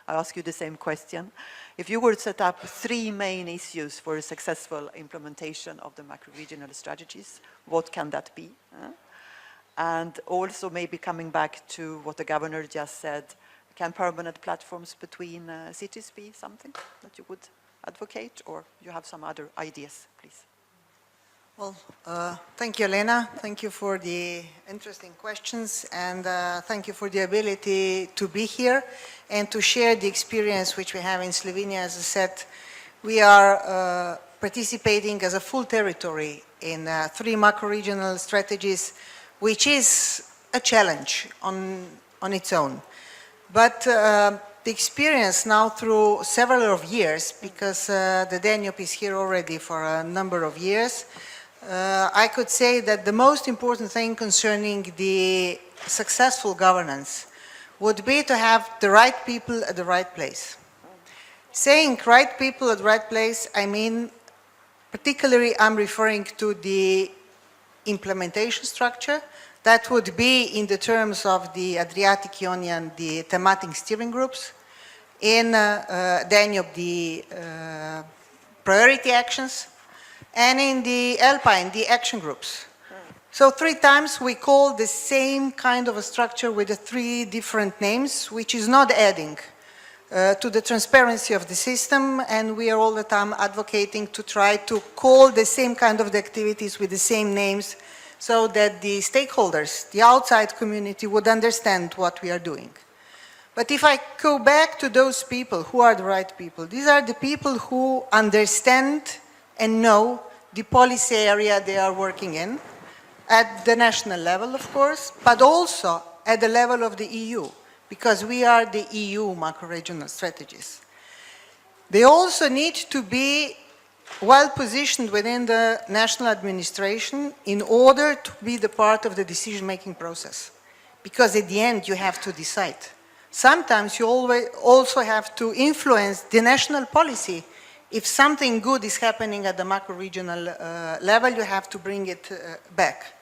ask you the same question. If you were to set up 3 main issues for a successful implementation of the macro-regional strategies, what can that be? And also maybe coming back to what the governor just said, can permanent platforms between cities be something that you would advocate, or you have some other ideas, please? Well, thank you, Elena. Thank you for the interesting questions, and thank you for the ability to be here and to share the experience which we have in Slovenia. As I said, we are participating as a full territory in 3 macro-regional strategies, which is a challenge on its own. But the experience now through several of years, because the Danube is here already for a number of years, I could say that the most important thing concerning the successful governance would be to have the right people at the right place. Saying right people at the right place, I mean, particularly I'm referring to the implementation structure. That would be in the terms of the Adriatic-Ionian, the thematic steering groups, in Danube, the priority actions, and in the Alpine, the action groups. So 3 times we call the same kind of a structure with the 3 different names, which is not adding to the transparency of the system, and we are all the time advocating to try to call the same kind of the activities with the same names so that the stakeholders, the outside community, would understand what we are doing. But if I go back to those people, who are the right people? These are the people who understand and know the policy area they are working in, at the national level, of course, but also at the level of the EU, because we are the EU macro-regional strategies. They also need to be well positioned within the national administration in order to be the part of the decision-making process, because at the end you have to decide. Sometimes you also have to influence the national policy. If something good is happening at the macro-regional level, you have to bring it back.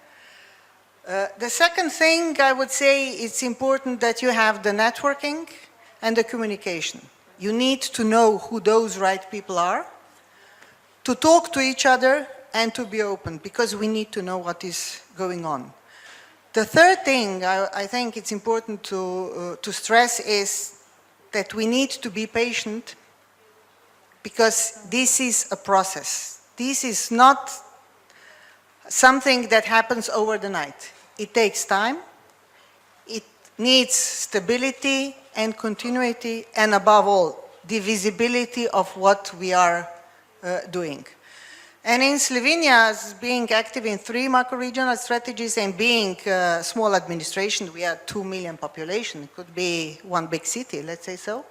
The second thing I would say, it's important that you have the networking and the communication. You need to know who those right people are, to talk to each other and to be open, because we need to know what is going on. The third thing I think it's important to stress is that we need to be patient, because this is a process. This is not something that happens over the night. It takes time, it needs stability and continuity, and above all, the visibility of what we are doing. And in Slovenia, as being active in 3 macro-regional strategies and being a small administration, we are 2 million population, it could be one big city, let's say so.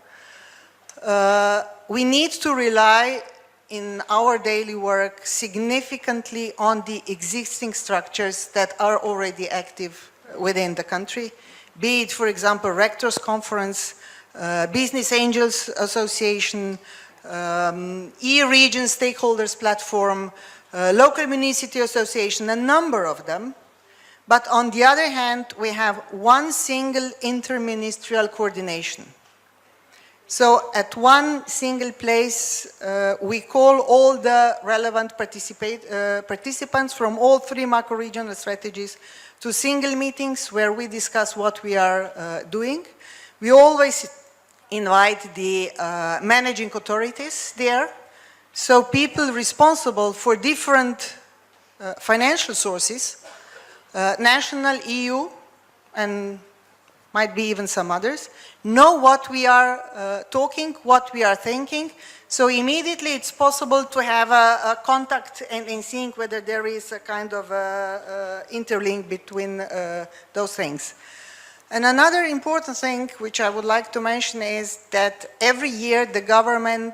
We need to rely in our daily work significantly on the existing structures that are already active within the country, be it, for example, Rectors Conference, Business Angels Association, E-Region Stakeholders Platform, Local Municipality Association, a number of them. But on the other hand, we have one single interministerial coordination. So at one single place, we call all the relevant participants from all 3 macro-regional strategies to single meetings where we discuss what we are doing. We always invite the managing authorities there, so people responsible for different financial sources, national, EU, and might be even some others, know what we are talking, what we are thinking, so immediately it's possible to have a contact and seeing whether there is a kind of interlink between those things. And another important thing which I would like to mention is that every year the government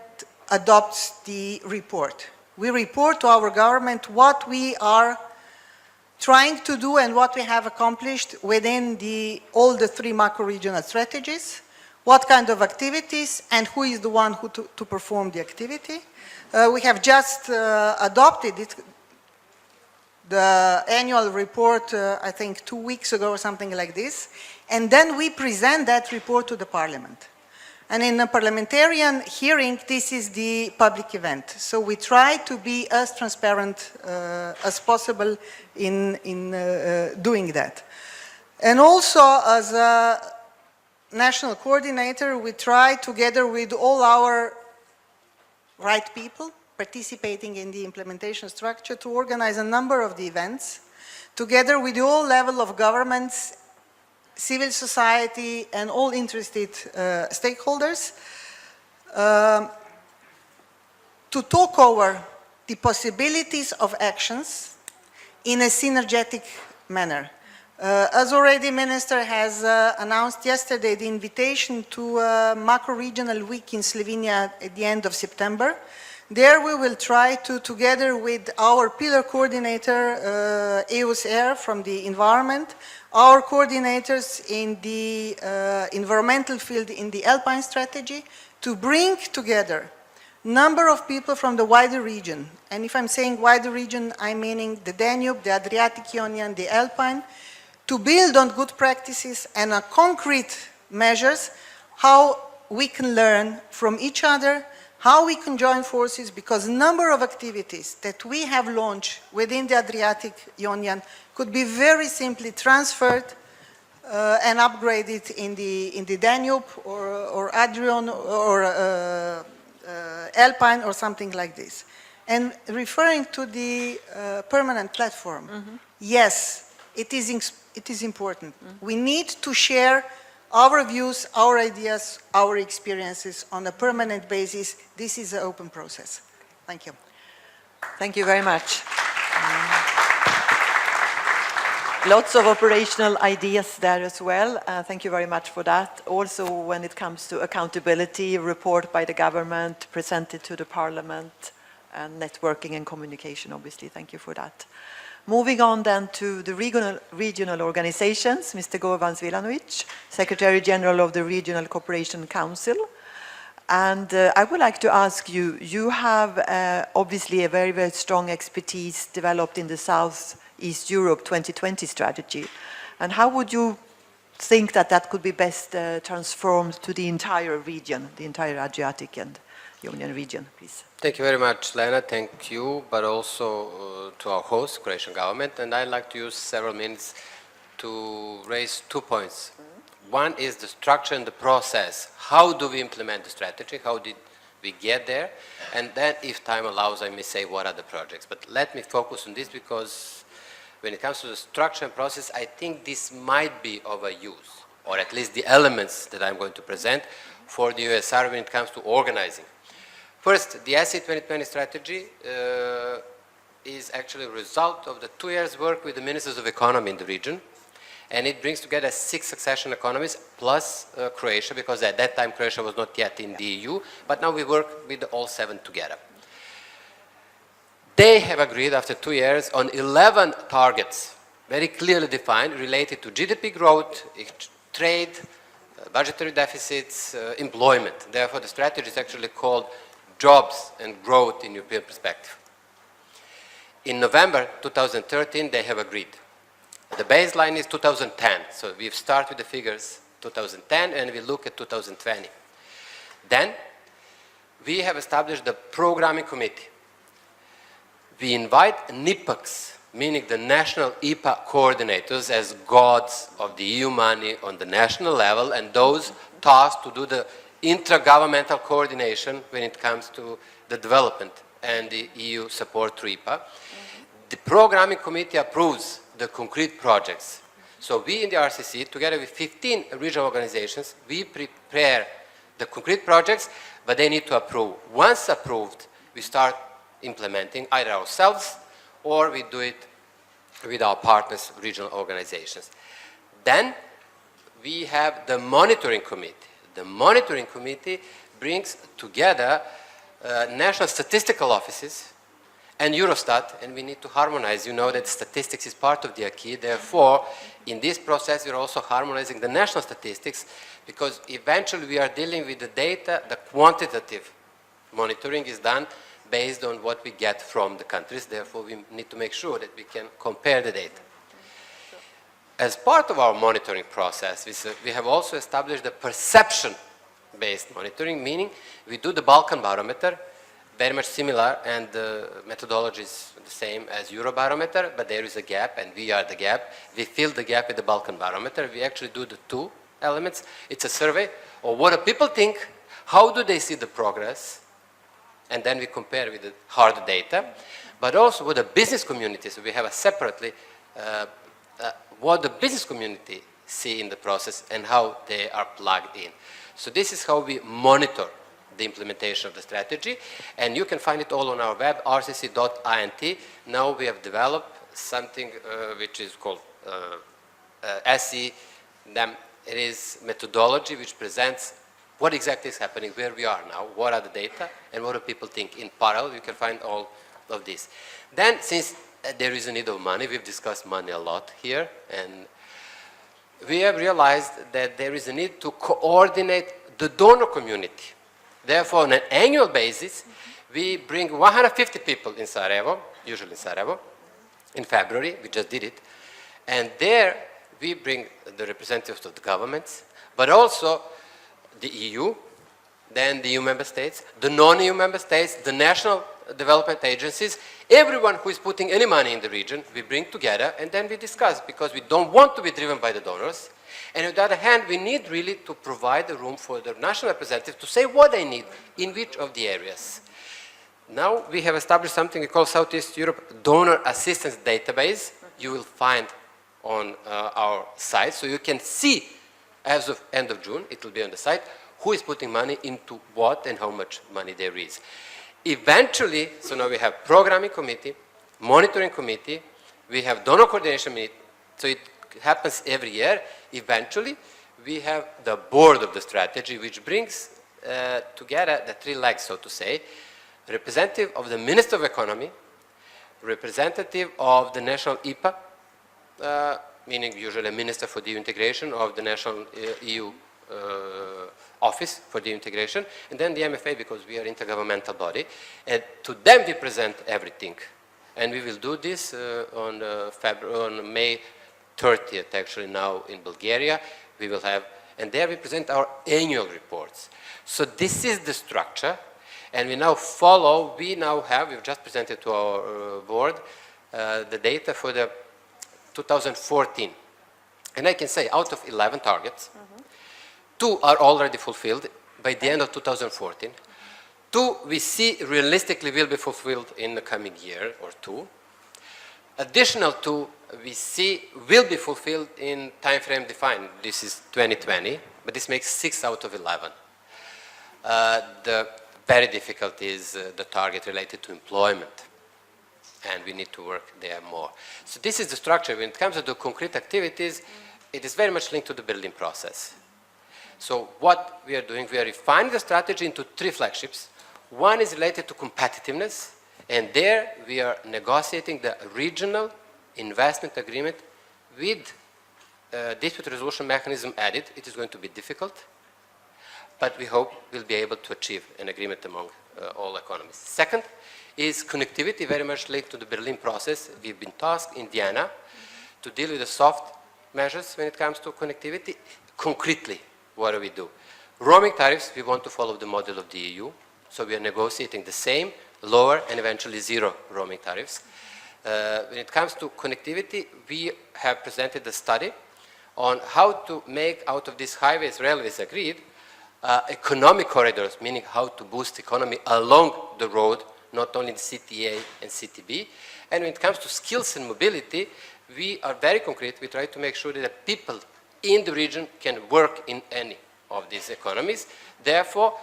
adopts the report. We report to our government what we are trying to do and what we have accomplished within all the 3 macro-regional strategies, what kind of activities, and who is the one who to perform the activity. We have just adopted it, the annual report, I think 2 weeks ago or something like this, and then we present that report to the Parliament. And in a parliamentarian hearing, this is the public event. So we try to be as transparent as possible in doing that. And also, as a national coordinator, we try together with all our right people participating in the implementation structure to organize a number of the events together with all level of governments, civil society, and all interested stakeholders to talk over the possibilities of actions in a synergetic manner. As already Minister has announced yesterday, the invitation to a macro-regional week in Slovenia at the end of September. There we will try to, together with our pillar coordinator, EUSAIR from the environment, our coordinators in the environmental field in the Alpine strategy, to bring together number of people from the wider region. And if I'm saying wider region, I'm meaning the Danube, the Adriatic Ionian, the Alpine, to build on good practices and concrete measures how we can learn from each other, how we can join forces, because a number of activities that we have launched within the Adriatic Ionian could be very simply transferred and upgraded in the Danube or Adrian or Alpine or something like this. And referring to the permanent platform, yes, it is important. We need to share our views, our ideas, our experiences on a permanent basis. This is an open process. Thank you. Thank you very much. Lots of operational ideas there as well. Thank you very much for that. Also, when it comes to accountability, report by the government, presented to the Parliament, and networking and communication, obviously. Thank you for that. Moving on then to the regional organizations, Mr. Goran Svilanovic, Secretary General of the Regional Cooperation Council. And I would like to ask you, you have obviously a very, very strong expertise developed in the Southeast Europe 2020 strategy. And how would you think that that could be best transformed to the entire region, the entire Adriatic and Ionian region, please? Thank you very much, Lena. Thank you, but also to our host, Croatian government. And I'd like to use several minutes to raise 2 points. One is the structure and the process. How do we implement the strategy? How did we get there? And then, if time allows, I may say what are the projects. But let me focus on this, because when it comes to the structure and process, I think this might be of a use, or at least the elements that I'm going to present for the EUSAIR when it comes to organizing. First, the ESI 2020 strategy is actually a result of the 2 years' work with the ministers of economy in the region. And it brings together 6 succession economies plus Croatia, because at that time Croatia was not yet in the EU, but now we work with all 7 together. They have agreed after 2 years on 11 targets, very clearly defined, related to GDP growth, trade, budgetary deficits, employment. Therefore, the strategy is actually called Jobs and Growth in European Perspective. In November 2013, they have agreed. The baseline is 2010, so we've started with the figures 2010 and we look at 2020. Then, we have established the programming committee. We invite NIPACs, meaning the national IPA coordinators, as gods of the EU money on the national level, and those tasked to do the intra-governmental coordination when it comes to the development and the EU support to IPA. The programming committee approves the concrete projects. So we in the RCC, together with 15 regional organizations, we prepare the concrete projects, but they need to approve. Once approved, we start implementing either ourselves or we do it with our partners, regional organizations. Then we have the monitoring committee. The monitoring committee brings together national statistical offices and Eurostat, and we need to harmonize. You know that statistics is part of the acquis. Therefore, in this process, we're also harmonizing the national statistics, because eventually we are dealing with the data. The quantitative monitoring is done based on what we get from the countries. Therefore, we need to make sure that we can compare the data. As part of our monitoring process, we have also established the perception-based monitoring, meaning we do the Balkan barometer, very much similar, and the methodology is the same as Eurobarometer, but there is a gap, and we are the gap. We fill the gap with the Balkan barometer. We actually do the 2 elements. It's a survey of what do people think, how do they see the progress, and then we compare with the hard data, but also with the business community. So we have a separately what the business community see in the process and how they are plugged in. So this is how we monitor the implementation of the strategy, and you can find it all on our web, rcc.int. Now we have developed something which is called SE. Then it is methodology which presents what exactly is happening, where we are now, what are the data, and what do people think. In parallel, you can find all of this. Then, since there is a need of money, we've discussed money a lot here, and we have realized that there is a need to coordinate the donor community. Therefore, on an annual basis, we bring 150 people in Sarajevo, usually in Sarajevo. In February, we just did it. And there, we bring the representatives of the governments, but also the EU, then the EU member states, the non-EU member states, the national development agencies, everyone who is putting any money in the region, we bring together and then we discuss, because we don't want to be driven by the donors. And on the other hand, we need really to provide the room for the national representatives to say what they need in which of the areas. Now we have established something we call Southeast Europe Donor Assistance Database. You will find on our site, so you can see as of end of June, it will be on the site, who is putting money into what and how much money there is. Eventually, so now we have programming committee, monitoring committee, we have donor coordination meeting, so it happens every year. Eventually, we have the board of the strategy, which brings together the 3 legs, so to say, representative of the Minister of Economy, representative of the national IPA, meaning usually a minister for the integration of the national EU office for the integration, and then the MFA, because we are intergovernmental body, and to them we present everything. And we will do this on May 30th, actually, now in Bulgaria. We will have, and there we present our annual reports. So this is the structure, and we now follow, we've just presented to our board the data for the 2014. And I can say out of 11 targets, 2 are already fulfilled by the end of 2014. 2 we see realistically will be fulfilled in the coming year or 2. Additional 2 we see will be fulfilled in time frame defined. This is 2020, but this makes 6 out of 11. The very difficult is the target related to employment. and we need to work there more. So this is the structure. When it comes to the concrete activities, it is very much linked to the building process. So what we are doing, we are refining the strategy into 3 flagships. One is related to competitiveness, and there we are negotiating the regional investment agreement with dispute resolution mechanism added. It is going to be difficult, but we hope we'll be able to achieve an agreement among all economies. Second is connectivity, very much linked to the Berlin process. We've been tasked in Vienna to deal with the soft measures when it comes to connectivity. Concretely, what do we do? Roaming tariffs, we want to follow the model of the EU, so we are negotiating the same, lower, and eventually 0 roaming tariffs. When it comes to connectivity, we have presented a study on how to make out of these highways, railways agreed, economic corridors, meaning how to boost economy along the road, not only in CTA and CTB. And when it comes to skills and mobility, we are very concrete. We try to make sure that the people in the region can work in any of these economies. Therefore,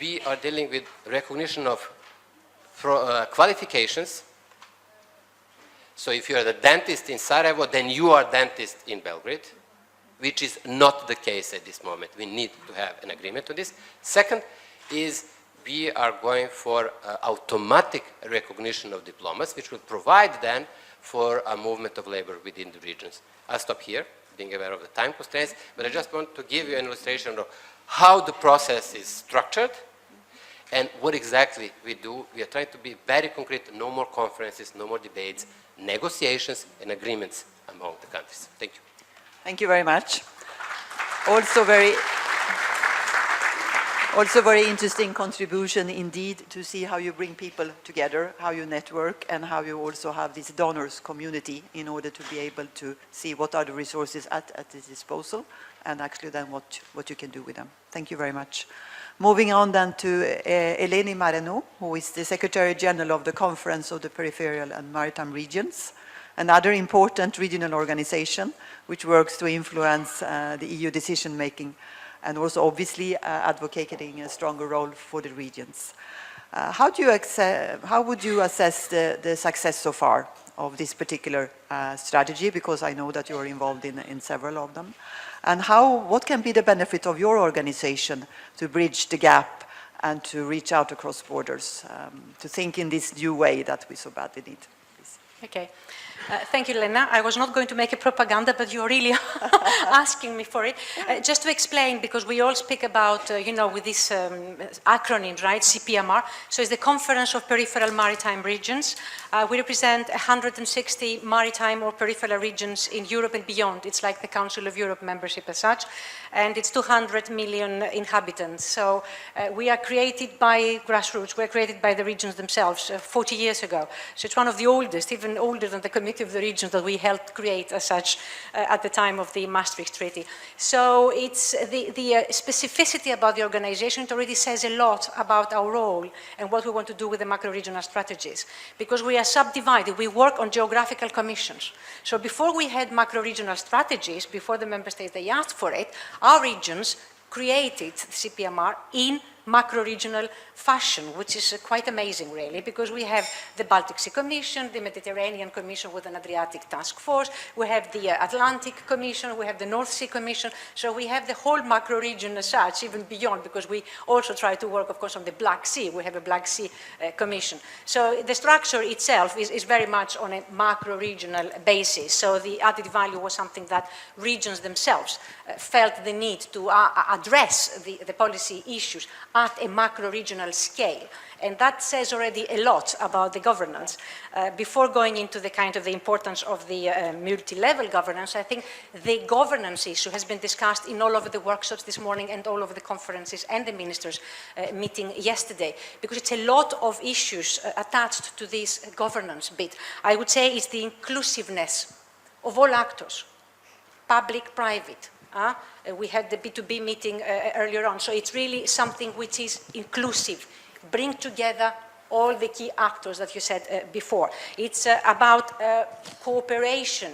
we are dealing with recognition of qualifications. So if you are the dentist in Sarajevo, then you are dentist in Belgrade, which is not the case at this moment. We need to have an agreement on this. Second is we are going for automatic recognition of diplomas, which will provide then for a movement of labor within the regions. I'll stop here, being aware of the time constraints, but I just want to give you an illustration of how the process is structured and what exactly we do. We are trying to be very concrete, no more conferences, no more debates, negotiations and agreements among the countries. Thank you. Thank you very much. Also very interesting contribution indeed to see how you bring people together, how you network, and how you also have this donors community in order to be able to see what are the resources at the disposal and actually then what you can do with them. Thank you very much. Moving on then to Eleni Marenou, who is the Secretary General of the Conference of the Peripheral and Maritime Regions, another important regional organization which works to influence the EU decision-making and also obviously advocating a stronger role for the regions. How would you assess the success so far of this particular strategy? Because I know that you are involved in several of them. And what can be the benefit of your organization to bridge the gap and to reach out across borders, to think in this new way that we so badly need? Please. Okay. Thank you, Lena. I was not going to make a propaganda, but you're really asking me for it. Just to explain, because we all speak about, with this acronym, right, CPMR. So it's the Conference of Peripheral Maritime Regions. We represent 160 maritime or peripheral regions in Europe and beyond. It's like the Council of Europe membership as such, and it's 200 million inhabitants. So we are created by grassroots. We're created by the regions themselves 40 years ago. So it's one of the oldest, even older than the Committee of the Regions that we helped create as such at the time of the Maastricht Treaty. So it's the specificity about the organization. It already says a lot about our role and what we want to do with the macro-regional strategies, because we are subdivided. We work on geographical commissions. So before we had macro-regional strategies, before the member states, they asked for it, our regions created CPMR in macro-regional fashion, which is quite amazing, really, because we have the Baltic Sea Commission, the Mediterranean Commission with an Adriatic Task Force, we have the Atlantic Commission, we have the North Sea Commission, so we have the whole macro-region as such, even beyond, because we also try to work, of course, on the Black Sea. We have a Black Sea Commission. So the structure itself is very much on a macro-regional basis. So the added value was something that regions themselves felt the need to address the policy issues at a macro-regional scale. And that says already a lot about the governance. Before going into the kind of the importance of the multi-level governance, I think the governance issue has been discussed in all of the workshops this morning and all of the conferences and the ministers' meeting yesterday, because it's a lot of issues attached to this governance bit. I would say it's the inclusiveness of all actors, public, private. We had the B2B meeting earlier on, so it's really something which is inclusive, bring together all the key actors that you said before. It's about cooperation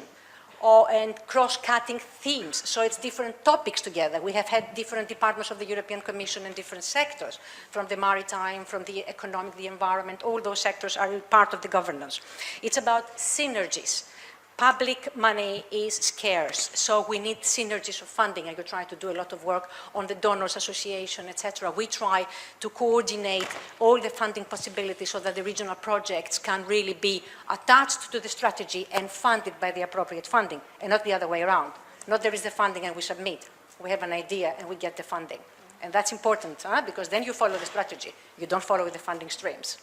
and cross-cutting themes. So it's different topics together. We have had different departments of the European Commission in different sectors, from the maritime, from the economic, the environment, all those sectors are part of the governance. It's about synergies. Public money is scarce, so we need synergies of funding, and we're trying to do a lot of work on the donors association, etc. We try to coordinate all the funding possibilities so that the regional projects can really be attached to the strategy and funded by the appropriate funding, and not the other way around. Not there is the funding and we submit. We have an idea and we get the funding. And that's important, because then you follow the strategy. You don't follow the funding streams.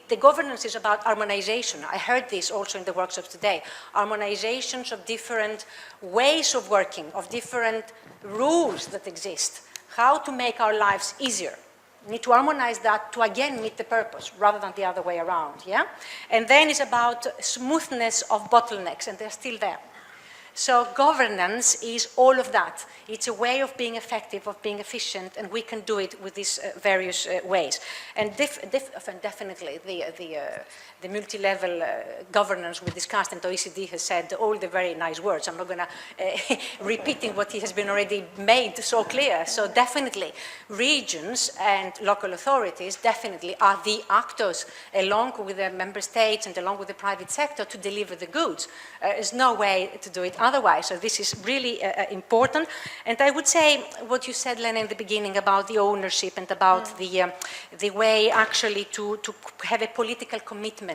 The governance is about harmonization. I heard this also in the workshops today. Harmonizations of different ways of working, of different rules that exist. How to make our lives easier. We need to harmonize that to again meet the purpose rather than the other way around. Yeah? And then it's about smoothness of bottlenecks, and they're still there. So governance is all of that. It's a way of being effective, of being efficient, and we can do it with these various ways. And definitely the multi-level governance we discussed, and the OECD has said all the very nice words. I'm not going to repeating what has been already made so clear. So definitely regions and local authorities definitely are the actors along with the member states and along with the private sector to deliver the goods. There's no way to do it otherwise. So this is really important. And I would say what you said, Lena, in the beginning about the ownership and about the way actually to have a political commitment.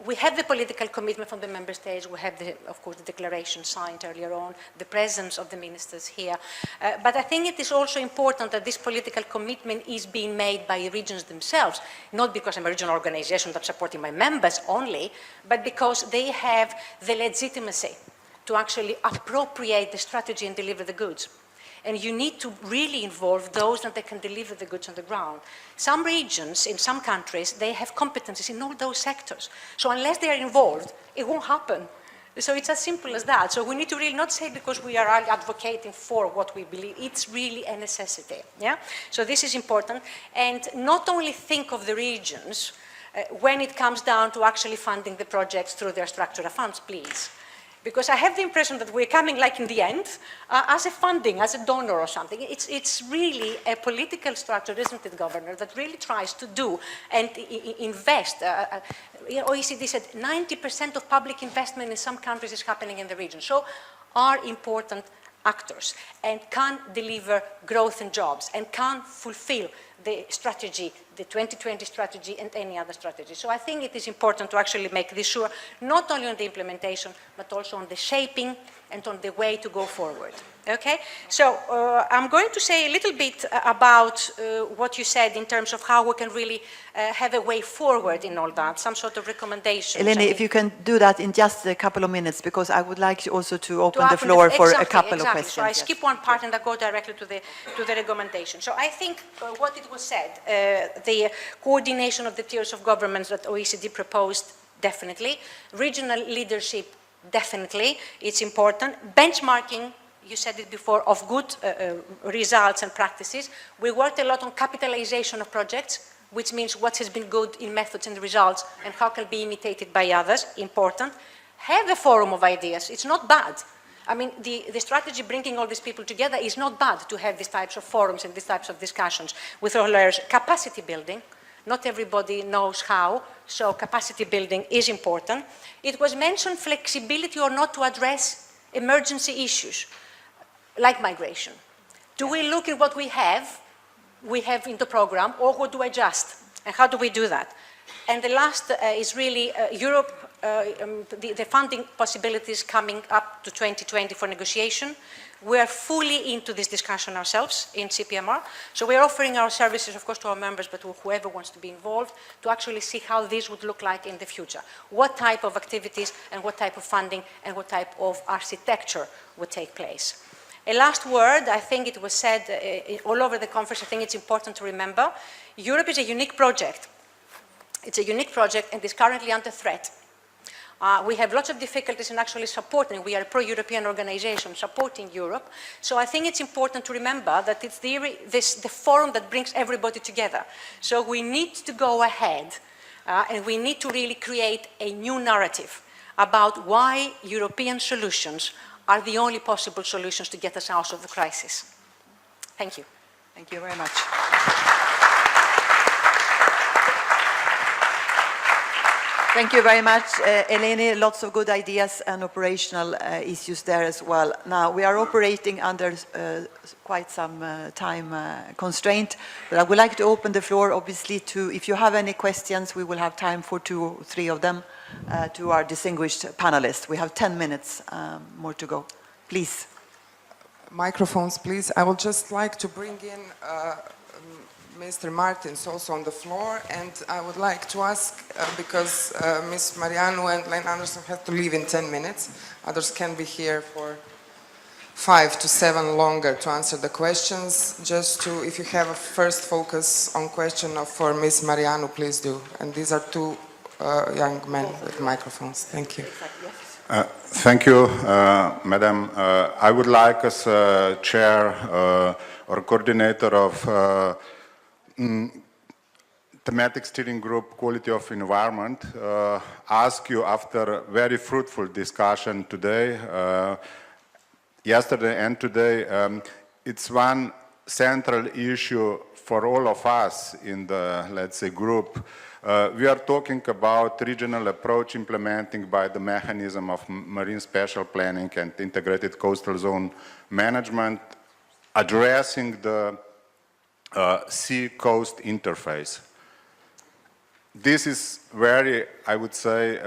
We have the political commitment from the member states. We have, of course, the declaration signed earlier on, the presence of the ministers here. But I think it is also important that this political commitment is being made by regions themselves, not because I'm a regional organization that's supporting my members only, but because they have the legitimacy to actually appropriate the strategy and deliver the goods. And you need to really involve those that they can deliver the goods on the ground. Some regions, in some countries, they have competencies in all those sectors. So unless they are involved, it won't happen. So it's as simple as that. So we need to really not say because we are advocating for what we believe, it's really a necessity. Yeah? So this is important. And not only think of the regions when it comes down to actually funding the projects through their structural funds, please. Because I have the impression that we're coming like in the end as a funding, as a donor or something. It's really a political structure, isn't it, Governor, that really tries to do and invest. OECD said 90% of public investment in some countries is happening in the region. So are important actors and can deliver growth and jobs and can fulfill the strategy, the 2020 strategy and any other strategy. So I think it is important to actually make this sure, not only on the implementation, but also on the shaping and on the way to go forward. Okay? So I'm going to say a little bit about what you said in terms of how we can really have a way forward in all that, some sort of recommendations. Eleni, if you can do that in just a couple of minutes, because I would like also to open the floor for a couple of questions. So I skip one part and I go directly to the recommendation. So I think what it was said, the coordination of the tiers of governments that OECD proposed, definitely. Regional leadership, definitely. It's important. Benchmarking, you said it before, of good results and practices. We worked a lot on capitalization of projects, which means what has been good in methods and results and how can be imitated by others, important. Have a forum of ideas, it's not bad. I mean, the strategy bringing all these people together is not bad to have these types of forums and these types of discussions with all layers. Capacity building, not everybody knows how, so capacity building is important. It was mentioned flexibility or not to address emergency issues, like migration. Do we look at what we have in the program, or what do we adjust? And how do we do that? And the last is really Europe, the funding possibilities coming up to 2020 for negotiation. We are fully into this discussion ourselves in CPMR. So we are offering our services, of course, to our members, but to whoever wants to be involved, to actually see how this would look like in the future. What type of activities and what type of funding and what type of architecture would take place. A last word, I think it was said all over the conference, I think it's important to remember, Europe is a unique project. It's a unique project and is currently under threat. We have lots of difficulties in actually supporting. We are a pro-European organization supporting Europe. So I think it's important to remember that it's the forum that brings everybody together. So we need to go ahead and we need to really create a new narrative. about why European solutions are the only possible solutions to get us out of the crisis. Thank you. Thank you very much. Thank you very much, Eleni. Lots of good ideas and operational issues there as well. Now, we are operating under quite some time constraint, but I would like to open the floor, obviously, to, if you have any questions, we will have time for 2 or 3 of them, to our distinguished panelists. We have 10 minutes more to go. Please. Microphones, please. I would just like to bring in Mr. Martins also on the floor, and I would like to ask, because Ms. Mariano and Len Anderson have to leave in 10 minutes, others can be here for 5 to 7 longer to answer the questions. Just to, if you have a first focus on question for Ms. Mariano, please do. And these are 2 young men with microphones. Thank you. Thank you, Madam. I would like, as chair or coordinator of thematic steering group quality of environment, ask you, after very fruitful discussion today, yesterday and today, it's one central issue for all of us in the, let's say, group. We are talking about regional approach implementing by the mechanism of marine spatial planning and integrated coastal zone management, addressing the sea-coast interface. This is very, I would say,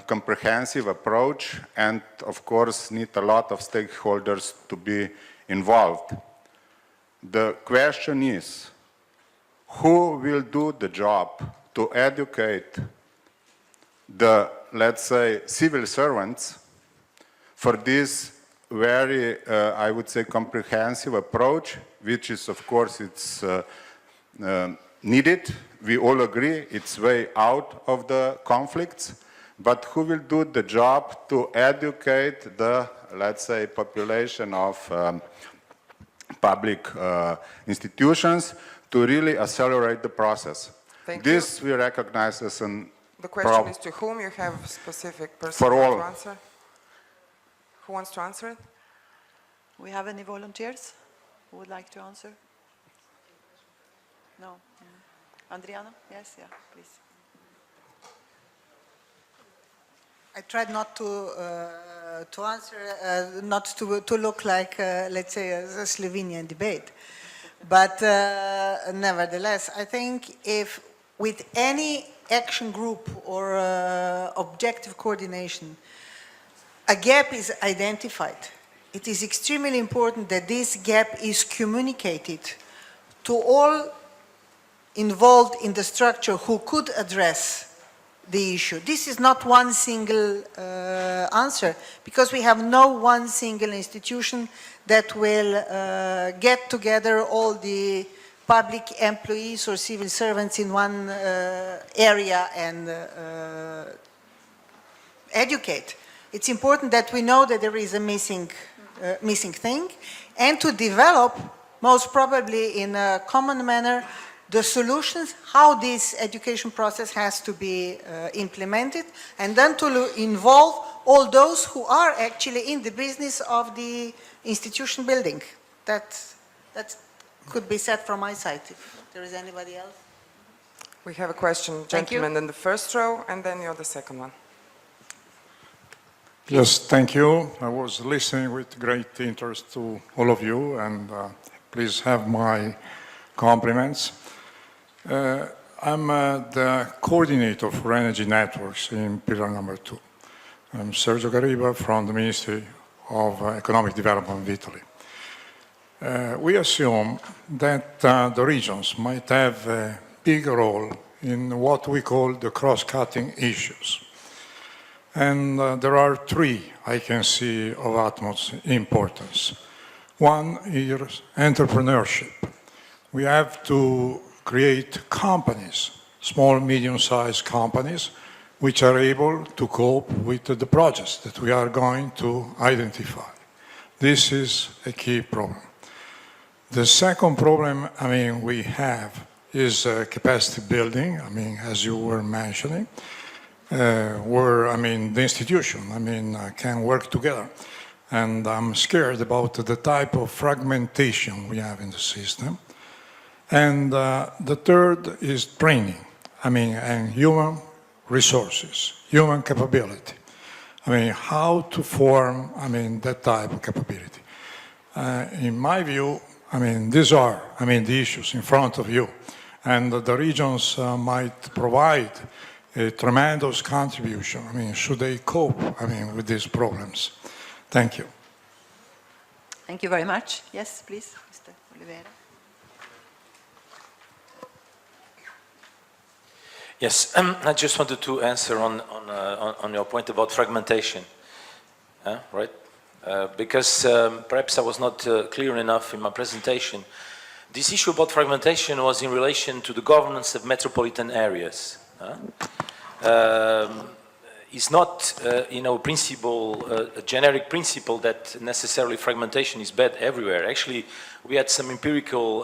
comprehensive approach, and of course need a lot of stakeholders to be involved. The question is, who will do the job to educate the, let's say, civil servants for this very, I would say, comprehensive approach, which is, of course, it's needed. We all agree it's way out of the conflicts, but who will do the job to educate the, let's say, population of public institutions to really accelerate the process? This we recognize as an The question is to whom you have a specific person for all. to answer? Who wants to answer it? We have any volunteers who would like to answer? No? Adriano? Yes, yeah, please. I tried not to answer, not to look like, let's say, a Slovenian debate. But nevertheless, I think if with any action group or objective coordination, a gap is identified, it is extremely important that this gap is communicated to all involved in the structure who could address the issue. This is not one single answer, because we have no one single institution that will get together all the public employees or civil servants in one area and educate. It's important that we know that there is a missing thing, and to develop, most probably in a common manner, the solutions, how this education process has to be implemented, and then to involve all those who are actually in the business of the institution building. That could be said from my side, if there is anybody else. We have a question, gentleman in the first row, and then you're the second one. Yes, thank you. I was listening with great interest to all of you, and please have my compliments. I'm the coordinator for energy networks in pillar number 2. I'm Sergio Gariba from the Ministry of Economic Development of Italy. We assume that the regions might have a big role in what we call the cross-cutting issues. And there are 3 I can see of utmost importance. One is entrepreneurship. We have to create companies, small, medium-sized companies, which are able to cope with the projects that we are going to identify. This is a key problem. The second problem, we have is capacity building, as you were mentioning. where, the institution, can work together. And I'm scared about the type of fragmentation we have in the system. And the third is training, and human resources, human capability. How to form, that type of capability. In my view, these are, the issues in front of you. And the regions might provide a tremendous contribution, should they cope, with these problems. Thank you. Thank you very much. Yes, please, Mr. Oliveira. Yes, I just wanted to answer on your point about fragmentation, right? Because perhaps I was not clear enough in my presentation. This issue about fragmentation was in relation to the governance of metropolitan areas. It's not, a generic principle that necessarily fragmentation is bad everywhere. Actually, we had some empirical,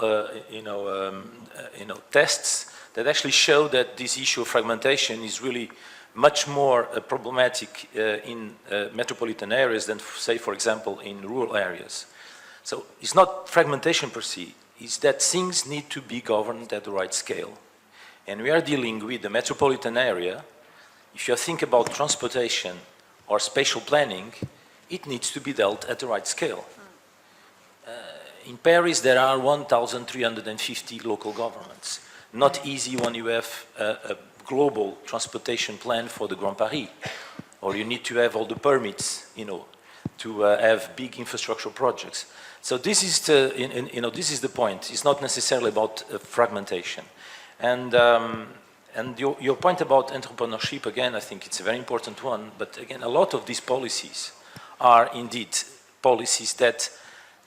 tests that actually show that this issue of fragmentation is really much more problematic in metropolitan areas than, say, for example, in rural areas. So it's not fragmentation per se, it's that things need to be governed at the right scale. And we are dealing with the metropolitan area. If you think about transportation or spatial planning, it needs to be dealt at the right scale. In Paris, there are 1,350 local governments. Not easy when you have a global transportation plan for the Grand Paris, or you need to have all the permits, to have big infrastructural projects. So this is this is the point. It's not necessarily about fragmentation. And your point about entrepreneurship, again, I think it's a very important one. But again, a lot of these policies are indeed policies that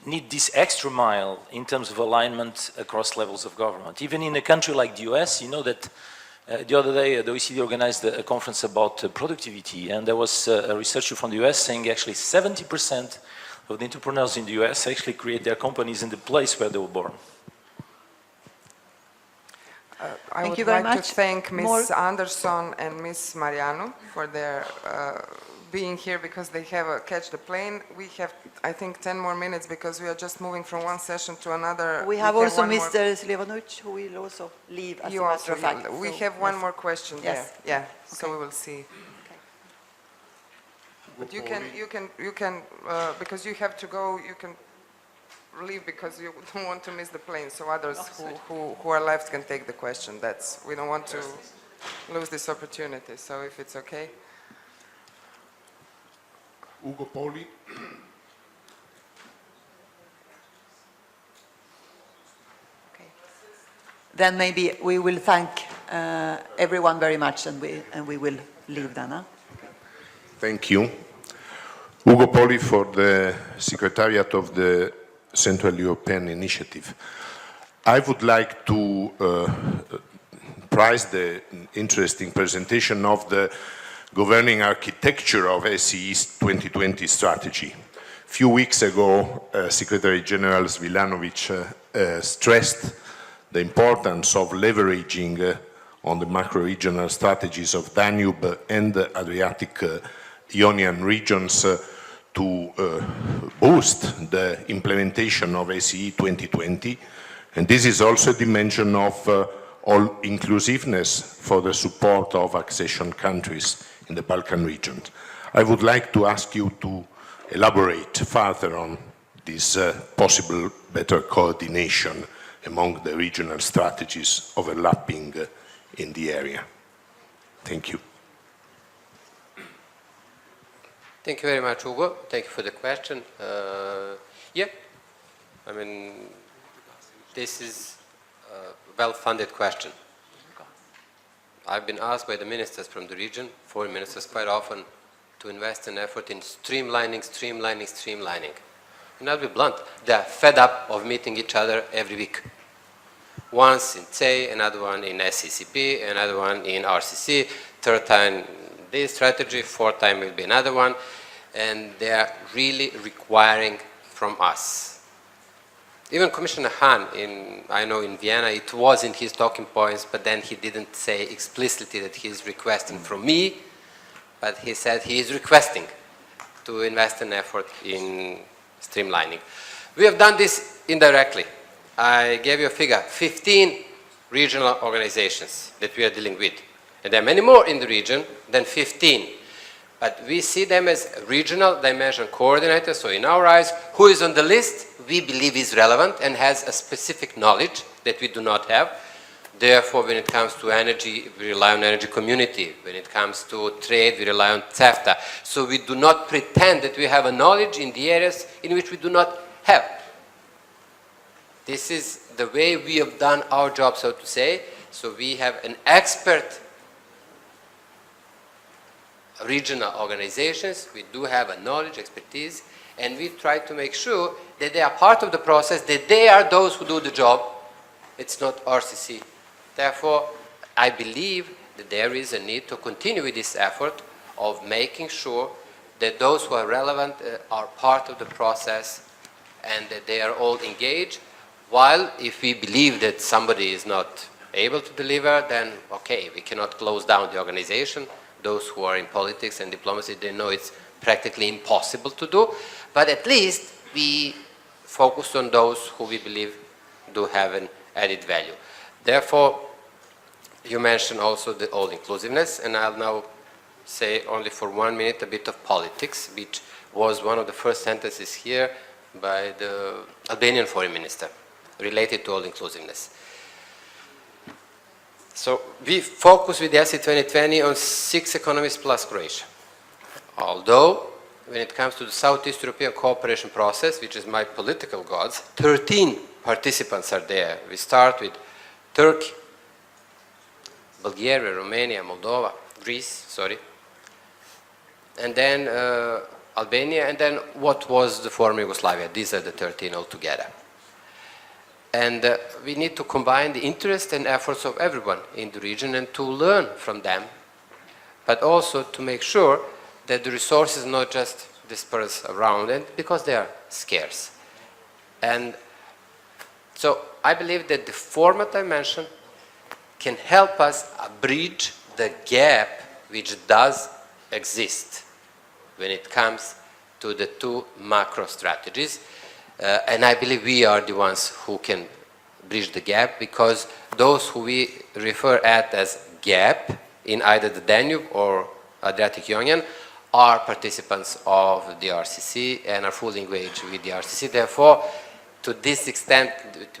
need this extra mile in terms of alignment across levels of government. Even in a country like the US, you know that the other day the OECD organized a conference about productivity, and there was a researcher from the US saying actually 70% of the entrepreneurs in the US actually create their companies in the place where they were born. I would like to thank Ms. Anderson and Ms. Mariano for their being here, because they have a catch the plane. We have, I think, 10 more minutes because we are just moving from one session to another. We have also Mr. Slivanovic, who will also leave, as a matter of fact. We have one more question there. Yeah, so we will see. But you can, because you have to go, you can leave because you don't want to miss the plane, so others who are left can take the question. We don't want to lose this opportunity, so if it's okay. Ugo Poli. Okay. Then maybe we will thank everyone very much, and we will leave then. Huh? Thank you. Ugo Poli for the Secretariat of the Central European Initiative. I would like to prize the interesting presentation of the governing architecture of SEE's 2020 strategy. A few weeks ago, Secretary General Svilanovic stressed the importance of leveraging on the macro-regional strategies of Danube and the Adriatic Ionian regions to boost the implementation of SEE 2020. And this is also a dimension of all-inclusiveness for the support of accession countries in the Balkan region. I would like to ask you to elaborate further on this possible better coordination among the regional strategies overlapping in the area. Thank you. Thank you very much, Ugo. Thank you for the question. This is a well-funded question. I've been asked by the ministers from the region, foreign ministers quite often, to invest an effort in streamlining. And I'll be blunt, they are fed up of meeting each other every week. Once in CEI, another one in SCCP, another one in RCC, third time this strategy, fourth time will be another one. And they are really requiring from us Even Commissioner Hahn, I know in Vienna, it was in his talking points, but then he didn't say explicitly that he is requesting from me, but he said he is requesting to invest an effort in streamlining. We have done this indirectly. I gave you a figure, 15 regional organizations that we are dealing with. And there are many more in the region than 15. But we see them as regional dimension coordinators, so in our eyes, who is on the list we believe is relevant and has a specific knowledge that we do not have. Therefore, when it comes to energy, we rely on energy community. When it comes to trade, we rely on CEFTA. So we do not pretend that we have a knowledge in the areas in which we do not have. This is the way we have done our job, so to say. So we have an expert regional organizations, we do have a knowledge, expertise, and we try to make sure that they are part of the process, that they are those who do the job. It's not RCC. Therefore, I believe that there is a need to continue with this effort of making sure that those who are relevant are part of the process and that they are all engaged, while if we believe that somebody is not able to deliver, then okay, we cannot close down the organization. Those who are in politics and diplomacy, they know it's practically impossible to do, but at least we focus on those who we believe do have an added value. Therefore, you mentioned also the all-inclusiveness, and I'll now say only for 1 minute a bit of politics, which was one of the first sentences here by the Albanian foreign minister related to all-inclusiveness. So we focus with the ESI 2020 on 6 economies plus Croatia. Although, when it comes to the Southeast European cooperation process, which is my political gods, 13 participants are there. We start with Turkey, Bulgaria, Romania, Moldova, Greece, and then Albania, and then what was the former Yugoslavia. These are the 13 altogether. And we need to combine the interest and efforts of everyone in the region and to learn from them, but also to make sure that the resources not just disperse around it because they are scarce. And so I believe that the format I mentioned can help us bridge the gap which does exist when it comes to the 2 macro strategies. And I believe we are the ones who can bridge the gap, because those who we refer at as gap in either the Danube or Adriatic Union are participants of the RCC and are fully engaged with the RCC. Therefore, to this extent,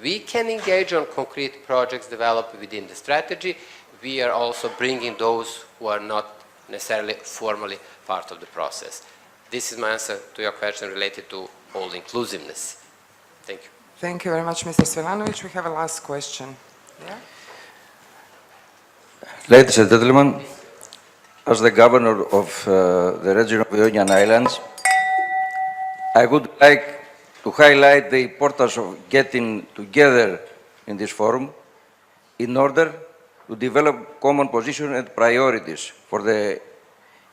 we can engage on concrete projects developed within the strategy. We are also bringing those who are not necessarily formally part of the process. This is my answer to your question related to all-inclusiveness. Thank you. Thank you very much, Mr. Svilanovic. We have a last question. Yeah? Ladies and gentlemen, as the governor of the region of the Ionian Islands, I would like to highlight the importance of getting together in this forum in order to develop common position and priorities for the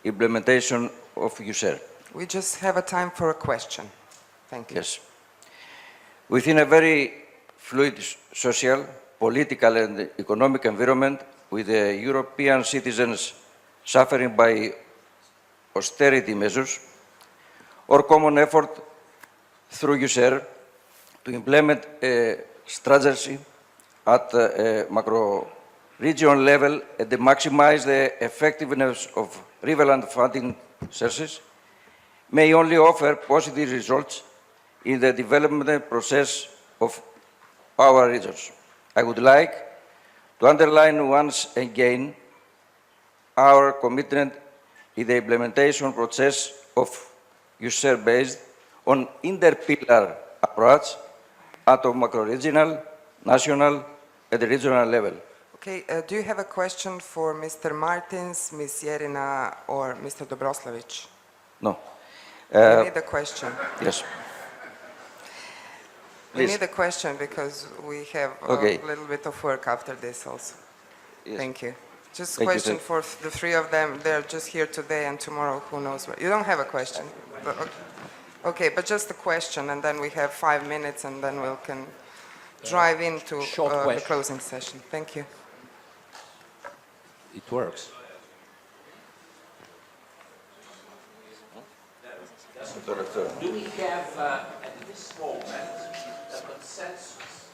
implementation of EUSAIR. We just have a time for a question. Thank you. Yes. Within a very fluid social, political and economic environment, with the European citizens suffering by austerity measures, our common effort through EUSAIR to implement a strategy at a macro-regional level and to maximize the effectiveness of relevant funding sources may only offer positive results in the development process of our regions. I would like to underline once again our commitment in the implementation process of EUSAIR based on inter-pillar approach at a macro-regional, national, and regional level. Okay, do you have a question for Mr. Martins, Ms. Jerina, or Mr. Dobroslavic? No. We need a question. Yes. We need a question because we have a little bit of work after this also. Yes. Thank you. Just a question for the 3 of them. They're just here today and tomorrow, who knows what. You don't have a question? But, okay. Okay, but just a question, and then we have 5 minutes, and then we can drive into the closing session. Thank you. It works. Do we have, at this moment, a consensus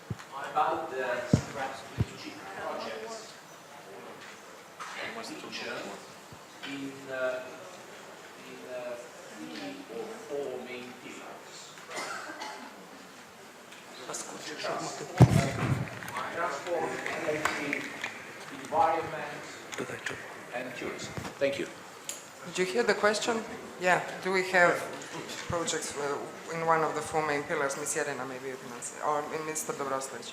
about the strategic projects in 3 or 4 main pillars? Transport, energy, environment, and tourism. Thank you. Did you hear the question? Yeah. Do we have projects in one of the 4 main pillars? Ms. Yerina, maybe you can answer, or Mr. Dobroslavic.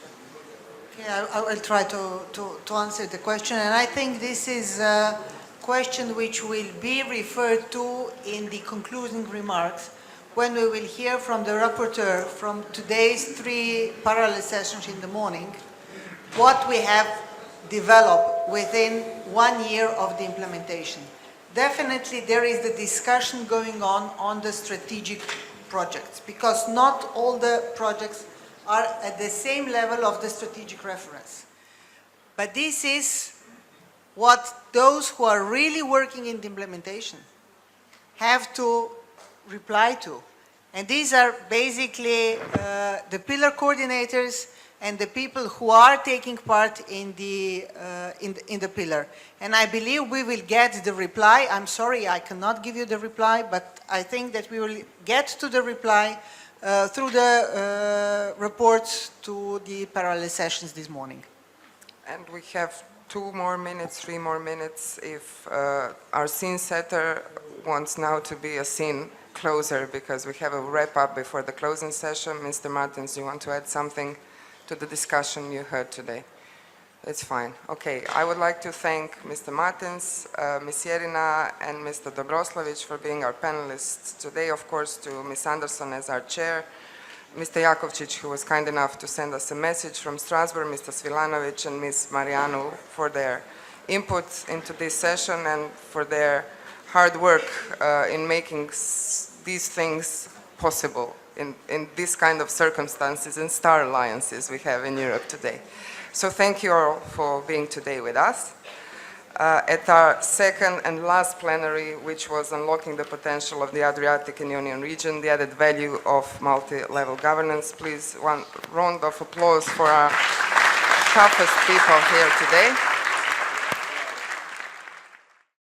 Yeah, I will try to answer the question, and I think this is a question which will be referred to in the concluding remarks when we will hear from the rapporteur from today's 3 parallel sessions in the morning, what we have developed within 1 year of the implementation. Definitely there is the discussion going on the strategic projects, because not all the projects are at the same level of the strategic reference. But this is what those who are really working in the implementation have to reply to. And these are basically the pillar coordinators and the people who are taking part in the pillar. And I believe we will get the reply. I'm sorry, I cannot give you the reply, but I think that we will get to the reply through the reports to the parallel sessions this morning. And we have 2 more minutes, 3 more minutes if our scene setter wants now to be a scene closer, because we have a wrap-up before the closing session. Mr. Martins, you want to add something to the discussion you heard today? It's fine. Okay, I would like to thank Mr. Martins, Ms. Yerina, and Mr. Dobroslavic for being our panelists today. Of course, to Ms. Anderson as our chair, Mr. Jakovčić, who was kind enough to send us a message from Strasbourg, Mr. Svilanovic and Ms. Marianu for their input into this session and for their hard work in making these things possible in this kind of circumstances and star alliances we have in Europe today. So thank you all for being today with us. At our second and last plenary, which was unlocking the potential of the Adriatic and Ionian region, the added value of multi-level governance, please one round of applause for our toughest people here today.